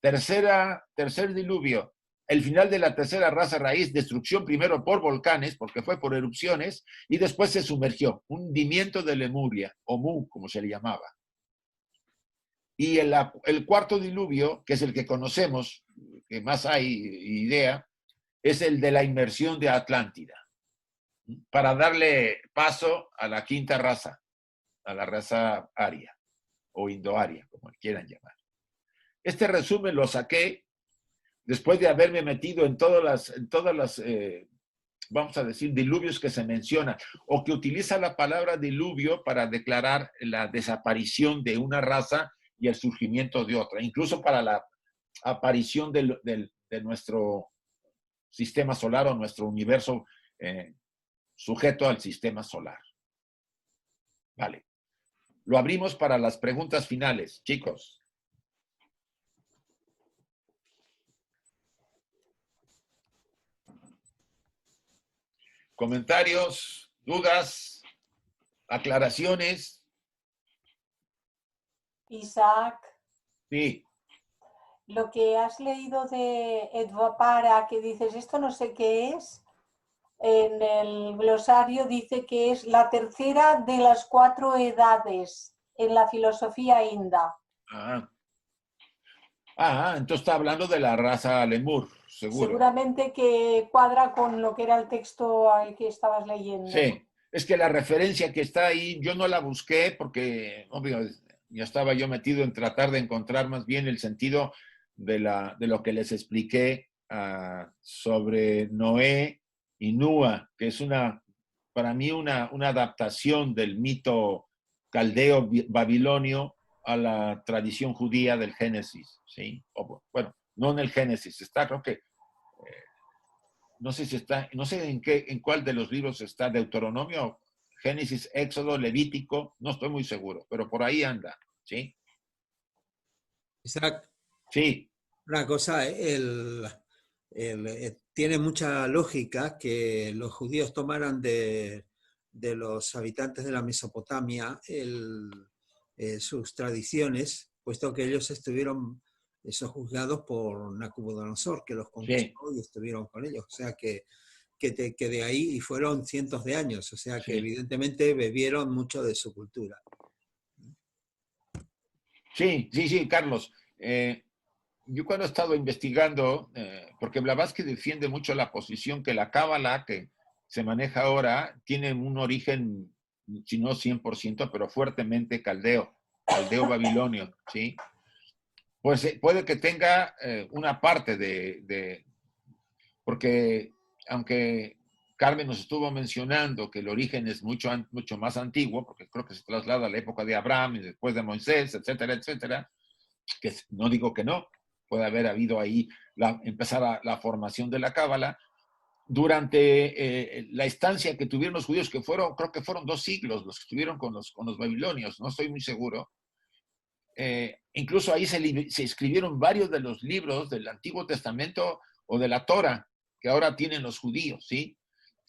Tercer diluvio, el final de la tercera raza raíz, destrucción primero por volcanes, porque fue por erupciones, y después se sumergió, hundimiento de Lemuria, o Mu, como se le llamaba. Y el cuarto diluvio, que es el que conocemos, que más hay idea, es el de la inmersión de Atlántida, para darle paso a la quinta raza, a la raza aria, o indoaria, como quieran llamar. Este resumen lo saqué después de haberme metido en todas las vamos a decir, diluvios que se mencionan, o que utiliza la palabra diluvio para declarar la desaparición de una raza y el surgimiento de otra, incluso para la aparición de nuestro sistema solar o nuestro universo sujeto al sistema solar. Vale. Lo abrimos para las preguntas finales, chicos. Comentarios, dudas, aclaraciones. Isaac. Sí. Lo que has leído de Dvapara, que dices, esto no sé qué es, en el glosario dice que es la tercera de las 4 edades en la filosofía inda. Entonces está hablando de la raza Lemur, seguro. Seguramente que cuadra con lo que era el texto al que estabas leyendo. Sí, es que la referencia que está ahí, yo no la busqué porque, obvio, ya estaba yo metido en tratar de encontrar más bien el sentido de lo que les expliqué sobre Noé y Nua, que es para mí una adaptación del mito caldeo babilonio a la tradición judía del Génesis, ¿sí? Bueno, no en el Génesis, está, creo que, no sé si está, no sé en cuál de los libros está, Deuteronomio, Génesis, Éxodo, Levítico, no estoy muy seguro, pero por ahí anda, ¿sí? Isaac. Sí. Una cosa, tiene mucha lógica que los judíos tomaran de los habitantes de la Mesopotamia sus tradiciones, puesto que ellos estuvieron juzgados por Nabucodonosor, que los conquistó y estuvieron con ellos. O sea que de ahí, y fueron cientos de años, o sea que evidentemente bebieron mucho de su cultura. Sí, Carlos. Yo cuando he estado investigando, porque Blavatsky defiende mucho la posición que la cábala que se maneja ahora tiene un origen, si no 100%, pero fuertemente caldeo-babilonio, ¿sí? Pues puede que tenga una parte porque aunque Carmen nos estuvo mencionando que el origen es mucho más antiguo, porque creo que se traslada a la época de Abraham y después de Moisés, etcétera, etcétera, que no digo que no, puede haber habido ahí empezar la formación de la cábala. Durante la estancia que tuvieron los judíos, creo que fueron 2 siglos los que estuvieron con los babilonios, no estoy muy seguro. Incluso ahí se escribieron varios de los libros del Antiguo Testamento o de la Torah que ahora tienen los judíos, ¿sí?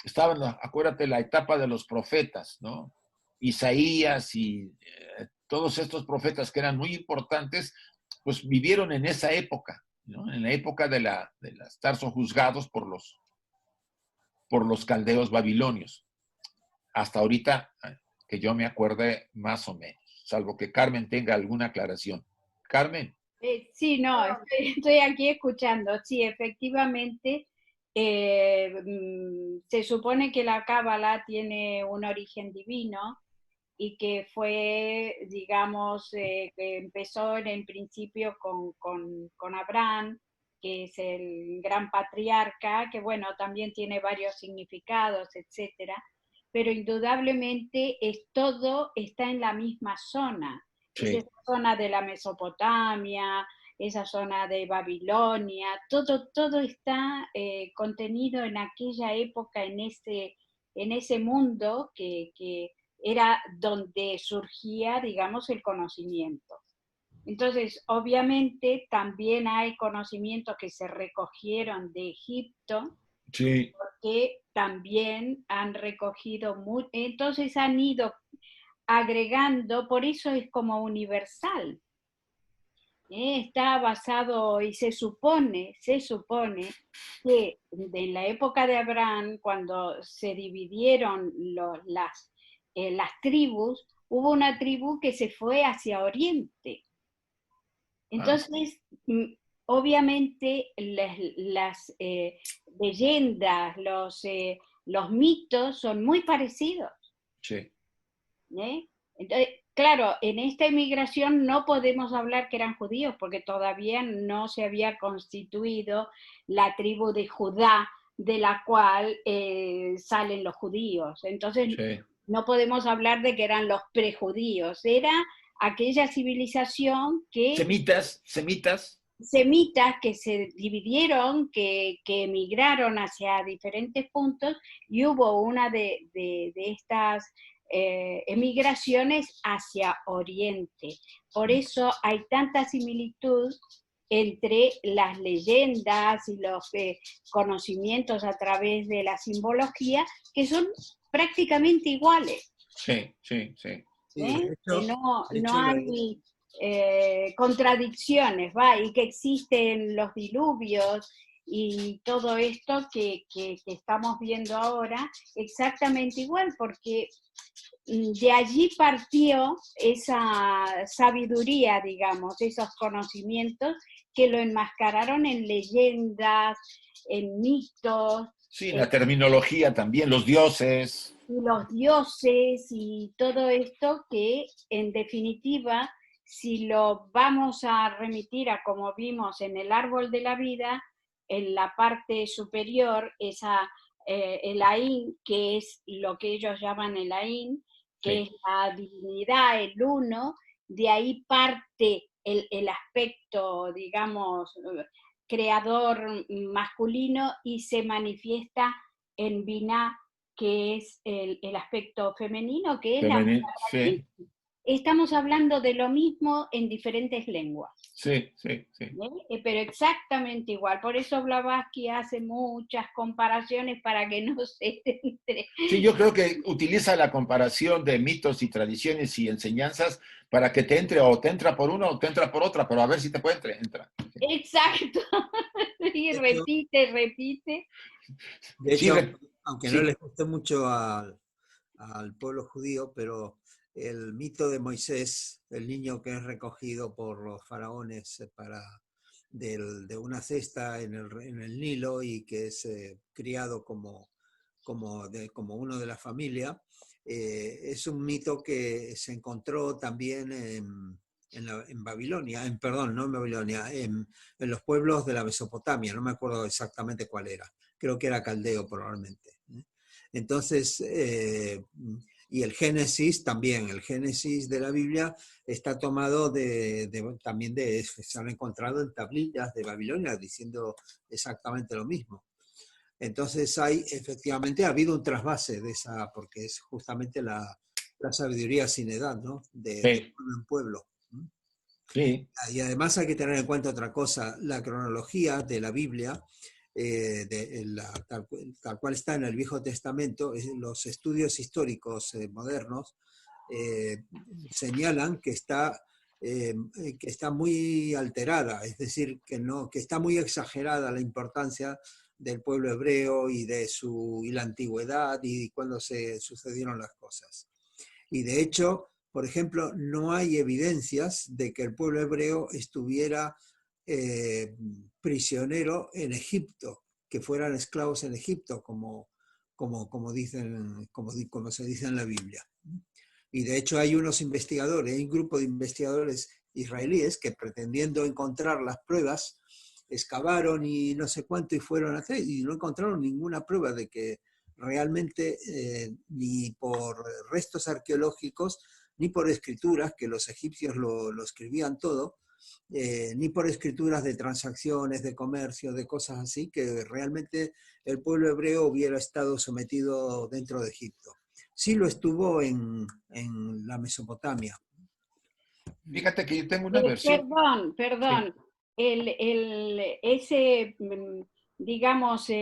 Estaban, acuérdate, la etapa de los profetas, ¿no? Isaías y todos estos profetas que eran muy importantes, pues vivieron en esa época, ¿no? En la época de estar sojuzgados por los caldeos babilonios. Hasta ahorita, que yo me acuerde más o menos, salvo que Carmen tenga alguna aclaración. Carmen. Sí, no, estoy aquí escuchando. Sí, efectivamente, se supone que la cábala tiene un origen divino y que fue, digamos, que empezó en el principio con Abraham, que es el gran patriarca, que bueno, también tiene varios significados, etcétera, pero indudablemente todo está en la misma zona. Sí. Es esa zona de la Mesopotamia, esa zona de Babilonia, todo está contenido en aquella época, en ese mundo que era donde surgía, digamos, el conocimiento. Entonces, obviamente, también hay conocimientos que se recogieron de Egipto, sí, porque también han recogido mucho, entonces han ido agregando, por eso es como universal. Está basado y se supone que en la época de Abraham, cuando se dividieron las tribus, hubo una tribu que se fue hacia Oriente. Entonces, obviamente, las leyendas, los mitos son muy parecidos. Sí. Entonces, claro, en esta emigración no podemos hablar que eran judíos, porque todavía no se había constituido la tribu de Judá, de la cual salen los judíos. Entonces, sí, no podemos hablar de que eran los prejudíos, era aquella civilización que... Semitas que se dividieron, que emigraron hacia diferentes puntos, y hubo una de estas emigraciones hacia Oriente. Por eso hay tanta similitud entre las leyendas y los conocimientos a través de la simbología, que son prácticamente iguales. Sí. No hay contradicciones, y que existen los diluvios y todo esto que estamos viendo ahora, exactamente igual, porque de allí partió esa sabiduría, digamos, esos conocimientos que lo enmascararon en leyendas, en mitos. Sí, la terminología también, los dioses. Y los dioses y todo esto que, en definitiva, si lo vamos a remitir a como vimos en el árbol de la vida, en la parte superior, el Ain, que es lo que ellos llaman el Ain, que sí, es la divinidad, el uno, de ahí parte el aspecto, digamos, creador masculino, y se manifiesta en Binah, que es el aspecto femenino, que es sí. estamos hablando de lo mismo en diferentes lenguas. Sí, sí, sí. Pero exactamente igual. Por eso Blavatsky hace muchas comparaciones para que no se entre. Sí, yo creo que utiliza la comparación de mitos y tradiciones y enseñanzas para que te entre, o te entra por una o te entra por otra, pero a ver si te puede entrar. Exacto. Y repite. De hecho, Sí, aunque sí. no les guste mucho al pueblo judío, pero el mito de Moisés, el niño que es recogido por los faraones de una cesta en el Nilo y que es criado como uno de la familia, es un mito que se encontró también en Babilonia, perdón, no en Babilonia, en los pueblos de la Mesopotamia, no me acuerdo exactamente cuál era, creo que era caldeo probablemente. Entonces, y el Génesis también, el Génesis de la Biblia está tomado también se han encontrado en tablillas de Babilonia diciendo exactamente lo mismo. Entonces efectivamente ha habido un trasvase de esa, porque es justamente la sabiduría sin edad, ¿no? De pueblo en pueblo. Sí. Y además hay que tener en cuenta otra cosa, la cronología de la Biblia, tal cual está en el Viejo Testamento, los estudios históricos modernos señalan que está muy alterada, es decir, que está muy exagerada la importancia del pueblo hebreo y la antigüedad y cuando se sucedieron las cosas. Y de hecho, por ejemplo, no hay evidencias de que el pueblo hebreo estuviera prisionero en Egipto, que fueran esclavos en Egipto, como se dice en la Biblia. Y de hecho hay unos investigadores, hay un grupo de investigadores israelíes que pretendiendo encontrar las pruebas, excavaron y no sé cuánto y fueron a hacer y no encontraron ninguna prueba de que realmente ni por restos arqueológicos, ni por escrituras, que los egipcios lo escribían todo, ni por escrituras de transacciones, de comercio, de cosas así, que realmente el pueblo hebreo hubiera estado sometido dentro de Egipto. Sí lo estuvo en la Mesopotamia. Fíjate que yo tengo una versión. Perdón. Sí. Ese, digamos, la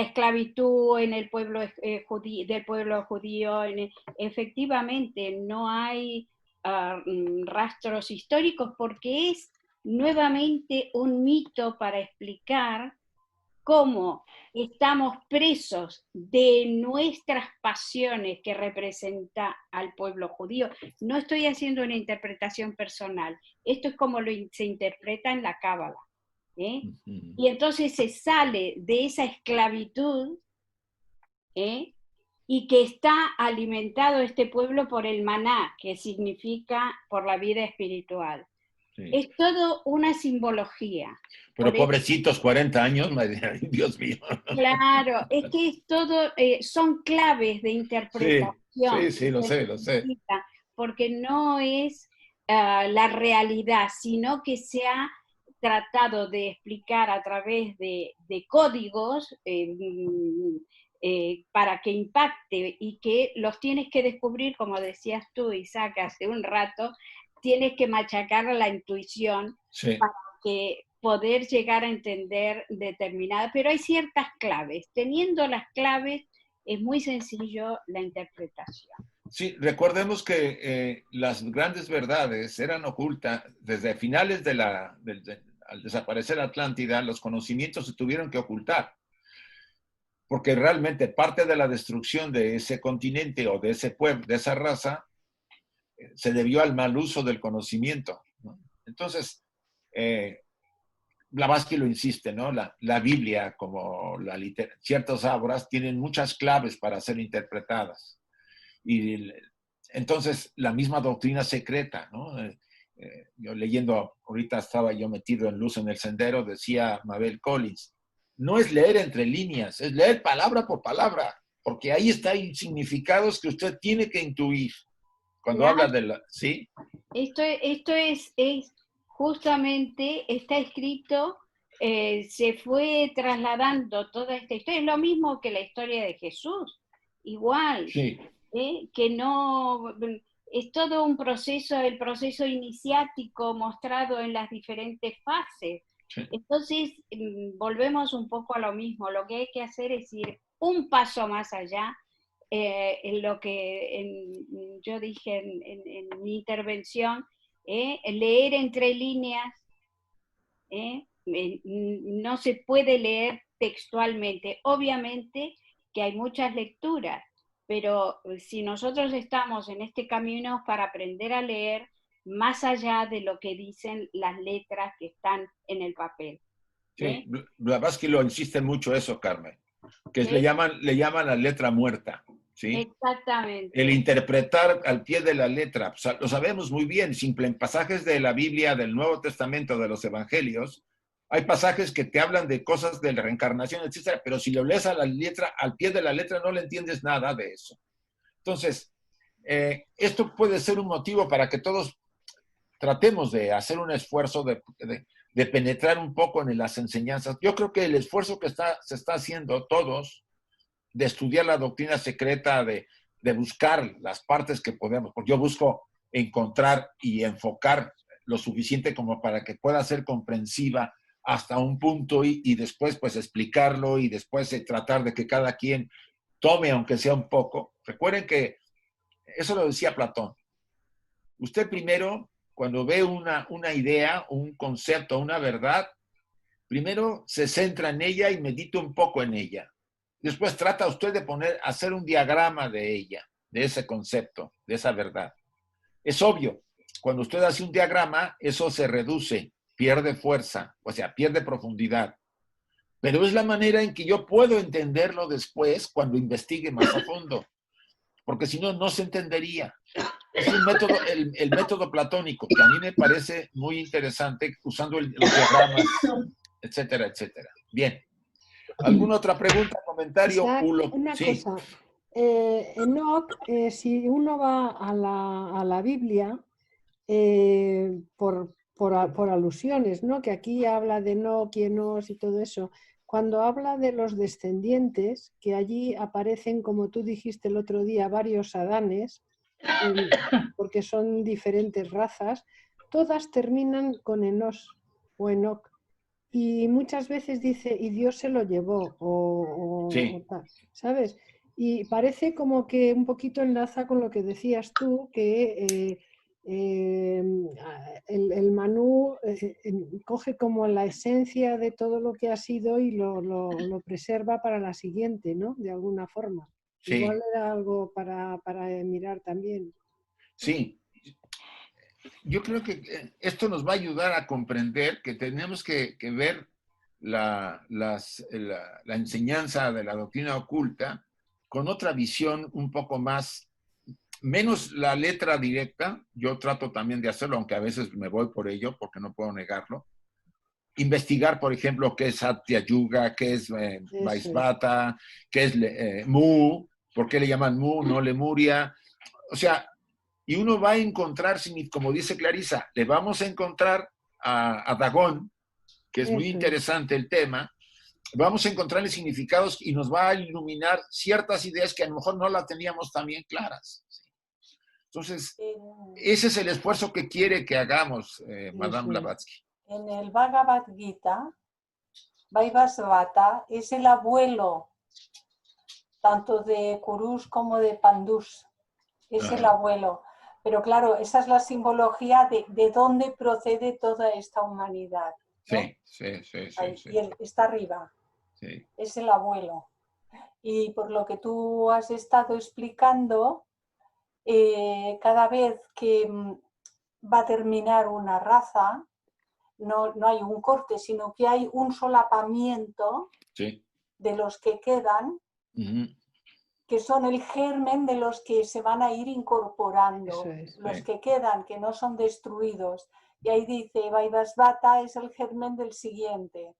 esclavitud en el pueblo del pueblo judío, efectivamente no hay rastros históricos porque es nuevamente un mito para explicar cómo estamos presos de nuestras pasiones que representa al pueblo judío. No estoy haciendo una interpretación personal, esto es como se interpreta en la Cábala. Y entonces se sale de esa esclavitud y que está alimentado este pueblo por el maná, que significa por la vida espiritual. Sí. Es todo una simbología. Pero pobrecitos, 40 años, Dios mío. Claro, es que es todo, son claves de interpretación. Sí, lo sé. Porque no es la realidad, sino que se ha tratado de explicar a través de códigos para que impacte y que los tienes que descubrir, como decías tú, Isaac, hace un rato, tienes que machacar la intuición para que poder llegar a entender determinada, pero hay ciertas claves. Teniendo las claves es muy sencillo la interpretación. Sí, recordemos que las grandes verdades eran ocultas desde finales al desaparecer Atlántida, los conocimientos se tuvieron que ocultar, porque realmente parte de la destrucción de ese continente o de ese pueblo, de esa raza, se debió al mal uso del conocimiento, ¿no? Entonces, Blavatsky lo insiste, ¿no? La Biblia, como ciertas obras, tienen muchas claves para ser interpretadas. Y entonces, la misma doctrina secreta, ¿no? Yo leyendo, ahorita estaba yo metido en Luz en el Sendero, decía Mabel Collins, no es leer entre líneas, es leer palabra por palabra, porque ahí hay significados que usted tiene que intuir. Cuando habla de la... ¿Sí? Esto es justamente, está escrito, se fue trasladando toda esta historia. Es lo mismo que la historia de Jesús, igual. Sí. que no... Es todo un proceso, el proceso iniciático mostrado en las diferentes fases. Sí. Entonces, volvemos un poco a lo mismo. Lo que hay que hacer es ir un paso más allá. En lo que yo dije en mi intervención, leer entre líneas, no se puede leer textualmente. Obviamente que hay muchas lecturas, pero si nosotros estamos en este camino para aprender a leer más allá de lo que dicen las letras que están en el papel. Sí, Blavatsky lo insiste mucho eso, Carmen, que ¿Sí? le llaman la letra muerta, ¿sí? Exactamente. El interpretar al pie de la letra, o sea, lo sabemos muy bien, en pasajes de la Biblia, del Nuevo Testamento, de los Evangelios, hay pasajes que te hablan de cosas de la reencarnación, etcétera, pero si lo lees a la letra, al pie de la letra, no le entiendes nada de eso. Entonces, esto puede ser un motivo para que todos tratemos de hacer un esfuerzo de penetrar un poco en las enseñanzas. Yo creo que el esfuerzo que se está haciendo todos de estudiar la doctrina secreta, de buscar las partes que podemos, porque yo busco encontrar y enfocar lo suficiente como para que pueda ser comprensiva hasta un punto y después pues explicarlo y después tratar de que cada quien tome aunque sea un poco. Recuerden que eso lo decía Platón. Usted primero, cuando ve una idea, un concepto, una verdad, primero se centra en ella y medita un poco en ella. Después trata usted de hacer un diagrama de ella, de ese concepto, de esa verdad. Es obvio, cuando usted hace un diagrama, eso se reduce, pierde fuerza, o sea, pierde profundidad. Pero es la manera en que yo puedo entenderlo después cuando investigue más a fondo. Porque si no, no se entendería. Es un método, el método platónico, que a mí me parece muy interesante, usando los diagramas, etcétera, etcétera. Bien. ¿Alguna otra pregunta, comentario? Una cosa. Enoch, si uno va a la Biblia, por alusiones, ¿no? Que aquí habla de Enoch y Enos y todo eso. Cuando habla de los descendientes, que allí aparecen, como tú dijiste el otro día, varios Adanes, porque son diferentes razas, todas terminan con Enos o Enoch. Y muchas veces dice, y Dios se lo llevó, sí. o tal, ¿sabes? Y parece como que un poquito enlaza con lo que decías tú, que el Manú coge como la esencia de todo lo que ha sido y lo preserva para la siguiente, ¿no? De alguna forma. Sí. Igual era algo para mirar también. Sí. Yo creo que esto nos va a ayudar a comprender que tenemos que ver la enseñanza de la doctrina oculta con otra visión un poco más, menos la letra directa. Yo trato también de hacerlo, aunque a veces me voy por ello, porque no puedo negarlo. Investigar, por ejemplo, qué es Satya Yuga, qué es Vaisvata, qué es Mu, por qué le llaman Mu, no Lemuria. O sea, y uno va a encontrar, como dice Clarisa, le vamos a encontrar a Dagón, que es muy interesante el tema, vamos a encontrarle significados y nos va a iluminar ciertas ideas que a lo mejor no las teníamos tan bien claras. Entonces, ese es el esfuerzo que quiere que hagamos, Madame Blavatsky. En el Bhagavad Gita, Vaivasvata es el abuelo tanto de Kurus como de Pandus. Es el abuelo. Pero claro, esa es la simbología de dónde procede toda esta humanidad, ¿no? Sí. Y él está arriba. Sí. Es el abuelo. Y por lo que tú has estado explicando, cada vez que va a terminar una raza, no hay un corte, sino que hay un solapamiento de los que quedan, que son el germen de los que se van a ir incorporando, los que quedan, que no son destruidos. Y ahí dice, Vaivasvata es el germen del siguiente.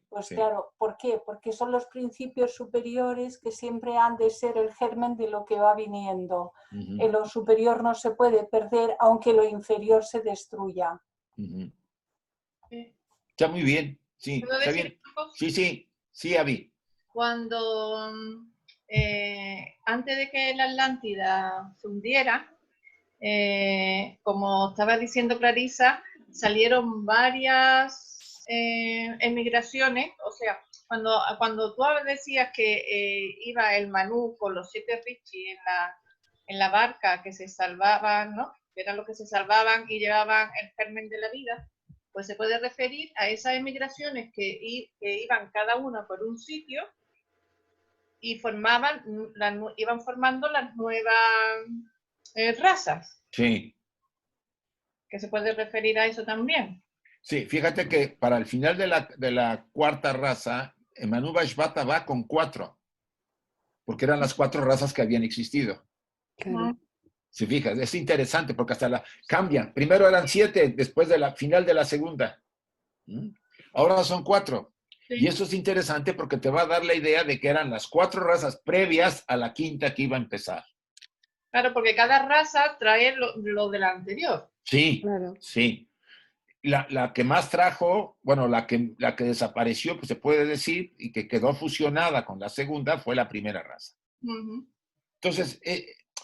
Pues claro, ¿por qué? Porque son los principios superiores que siempre han de ser el germen de lo que va viniendo. En lo superior no se puede perder, aunque lo inferior se destruya. Está muy bien, sí, está bien. Sí, Abby. Cuando antes de que la Atlántida se hundiera, como estaba diciendo Clarisa, salieron varias emigraciones. O sea, cuando tú decías que iba el Manú con los 7 Richie en la barca, que se salvaban, ¿no? Que eran los que se salvaban y llevaban el germen de la vida, pues se puede referir a esas emigraciones que iban cada una por un sitio y iban formando las nuevas razas. Sí. Que se puede referir a eso también. Sí, fíjate que para el final de la cuarta raza, Manu Vaishvata va con 4, porque eran las 4 razas que habían existido. Claro. Si fijas, es interesante porque hasta cambian. Primero eran 7, después de la final de la segunda. Ahora son 4. Sí. Y eso es interesante porque te va a dar la idea de que eran las 4 razas previas a la quinta que iba a empezar. Claro, porque cada raza trae lo de la anterior. Sí, claro. Sí. La que más trajo, bueno, la que desapareció, pues se puede decir, y que quedó fusionada con la segunda, fue la primera raza. Entonces,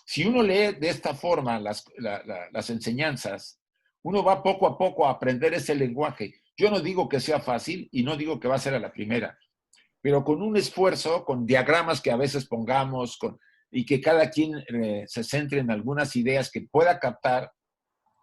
si uno lee de esta forma las enseñanzas, uno va poco a poco a aprender ese lenguaje. Yo no digo que sea fácil y no digo que va a ser a la primera, pero con un esfuerzo, con diagramas que a veces pongamos, y que cada quien se centre en algunas ideas que pueda captar,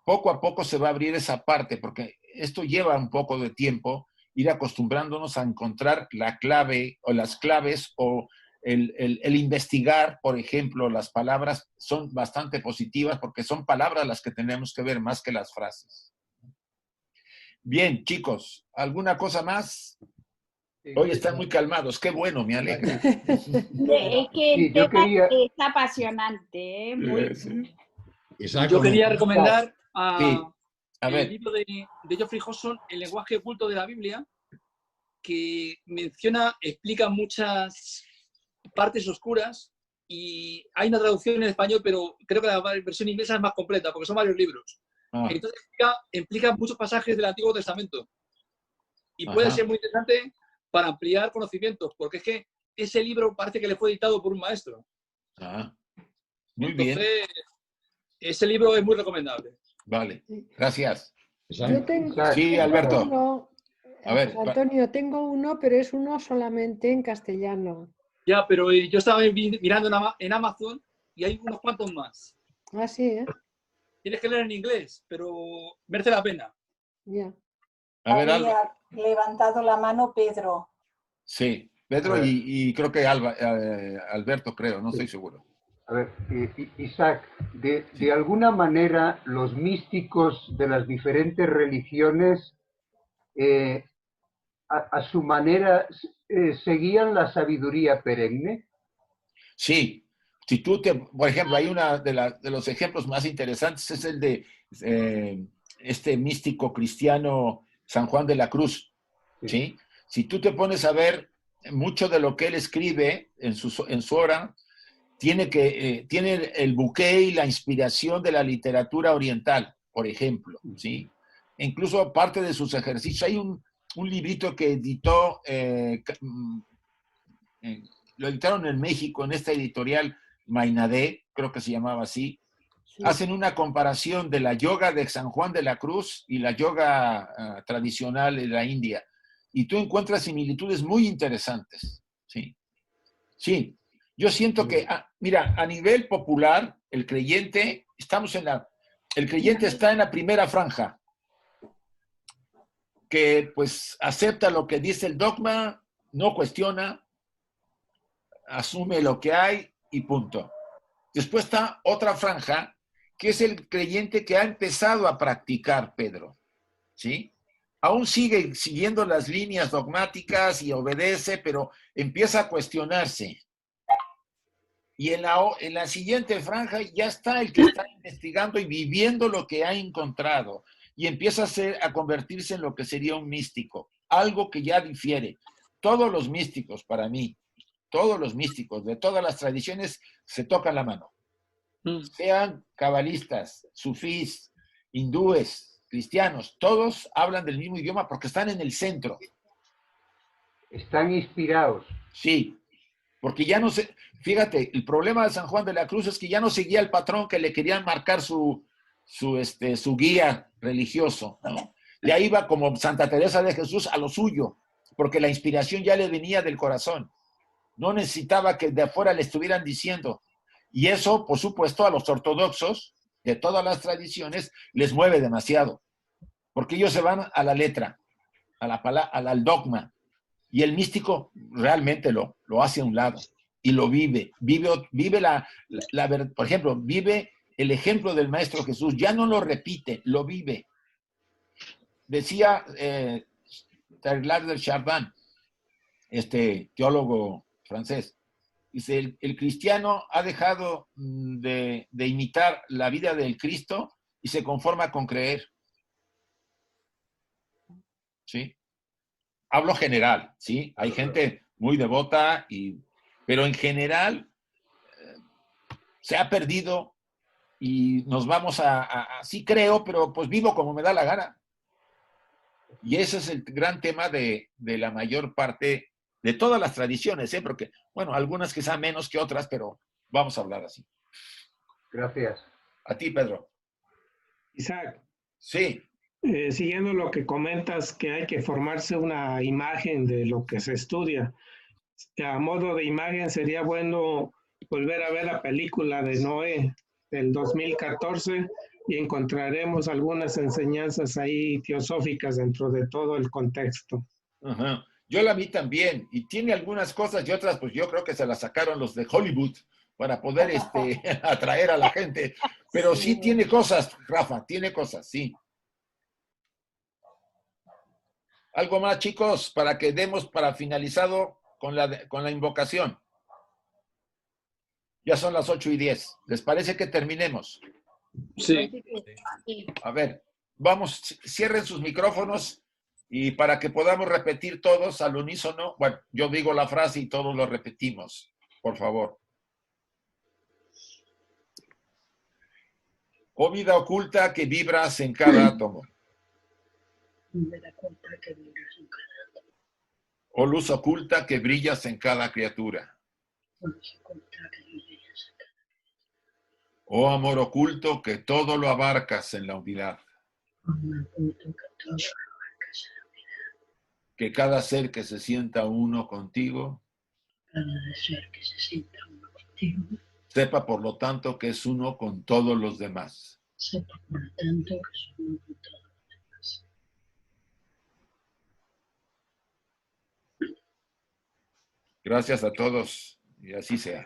poco a poco se va a abrir esa parte, porque esto lleva un poco de tiempo, ir acostumbrándonos a encontrar la clave o las claves o el investigar, por ejemplo, las palabras son bastante positivas porque son palabras las que tenemos que ver más que las frases. Bien, chicos, ¿alguna cosa más? Hoy están muy calmados, qué bueno, me alegra. Es que el tema está apasionante, ¿eh? Muy... Yo quería recomendar el libro de Geoffrey Hodgson, El lenguaje oculto de la Biblia, que explica muchas partes oscuras, y hay una traducción en español, pero creo que la versión inglesa es más completa, porque son varios libros. Entonces explica muchos pasajes del Antiguo Testamento. Y puede ser muy interesante para ampliar conocimientos, porque es que ese libro parece que le fue editado por un maestro. Muy bien. Ese libro es muy recomendable. Vale, gracias. Yo sí, Alberto. A ver, Antonio, tengo uno, pero es uno solamente en castellano. Ya, pero yo estaba mirando en Amazon y hay unos cuantos más. Ah, sí, ¿eh? Tienes que leer en inglés, pero merece la pena. Ya. A ver, Había levantado la mano Pedro. Sí, Pedro y creo que Alberto, creo, no estoy seguro. A ver, Isaac, de alguna manera los místicos de las diferentes religiones a su manera seguían la sabiduría perenne. Sí, si tú por ejemplo, hay una de los ejemplos más interesantes, es el de este místico cristiano San Juan de la Cruz, ¿sí? Si tú te pones a ver, mucho de lo que él escribe en su obra tiene el buque y la inspiración de la literatura oriental, por ejemplo, ¿sí? E incluso parte de sus ejercicios. Hay un librito que editó, lo editaron en México, en esta editorial Mainadé, creo que se llamaba así. Sí. Hacen una comparación de la yoga de San Juan de la Cruz y la yoga tradicional de la India. Y tú encuentras similitudes muy interesantes, ¿sí? Sí. Yo siento que, mira, a nivel popular, el creyente está en la primera franja, que pues acepta lo que dice el dogma, no cuestiona, asume lo que hay y punto. Después está otra franja, que es el creyente que ha empezado a practicar, Pedro, ¿sí? Aún sigue siguiendo las líneas dogmáticas y obedece, pero empieza a cuestionarse. Y en la siguiente franja ya está el que está investigando y viviendo lo que ha encontrado. Y empieza a convertirse en lo que sería un místico. Algo que ya difiere. Todos los místicos, para mí, todos los místicos de todas las tradiciones se tocan la mano. Sean cabalistas, sufís, hindúes, cristianos, todos hablan del mismo idioma porque están en el centro. Están inspirados. Sí. Porque ya no sé, fíjate, el problema de San Juan de la Cruz es que ya no seguía el patrón que le querían marcar su guía religioso, ¿no? Ya iba como Santa Teresa de Jesús a lo suyo, porque la inspiración ya le venía del corazón. No necesitaba que de afuera le estuvieran diciendo. Y eso, por supuesto, a los ortodoxos de todas las tradiciones les mueve demasiado, porque ellos se van a la letra, al dogma, y el místico realmente lo hace a un lado y lo vive por ejemplo, vive el ejemplo del Maestro Jesús, ya no lo repite, lo vive. Decía Teilhard de Chardin, teólogo francés, dice, el cristiano ha dejado de imitar la vida del Cristo y se conforma con creer. ¿Sí? Hablo general, ¿sí? Hay gente muy devota, pero en general se ha perdido y nos vamos sí creo, pero pues vivo como me da la gana. Y ese es el gran tema de la mayor parte de todas las tradiciones, ¿eh? Porque, bueno, algunas quizá menos que otras, pero vamos a hablar así. Gracias. A ti, Pedro. Isaac. Sí. Siguiendo lo que comentas, que hay que formarse una imagen de lo que se estudia. A modo de imagen sería bueno volver a ver la película de Noé del 2014 y encontraremos algunas enseñanzas ahí teosóficas dentro de todo el contexto. Ajá. Yo la vi también y tiene algunas cosas y otras, pues yo creo que se las sacaron los de Hollywood para poder atraer a la gente. Pero sí tiene cosas, Rafa, tiene cosas, sí. Algo más, chicos, para que demos para finalizado con la invocación. Ya son las 8:10. ¿Les parece que terminemos? Sí. A ver, vamos, cierren sus micrófonos y para que podamos repetir todos al unísono. Bueno, yo digo la frase y todos lo repetimos, por favor. Oh vida oculta que vibras en cada átomo. Oh luz oculta que brillas en cada criatura. Oh amor oculto que todo lo abarcas en la unidad. Que cada ser que se sienta uno contigo, sepa por lo tanto que es uno con todos los demás. Gracias a todos y así sea.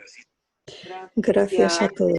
Gracias a todos.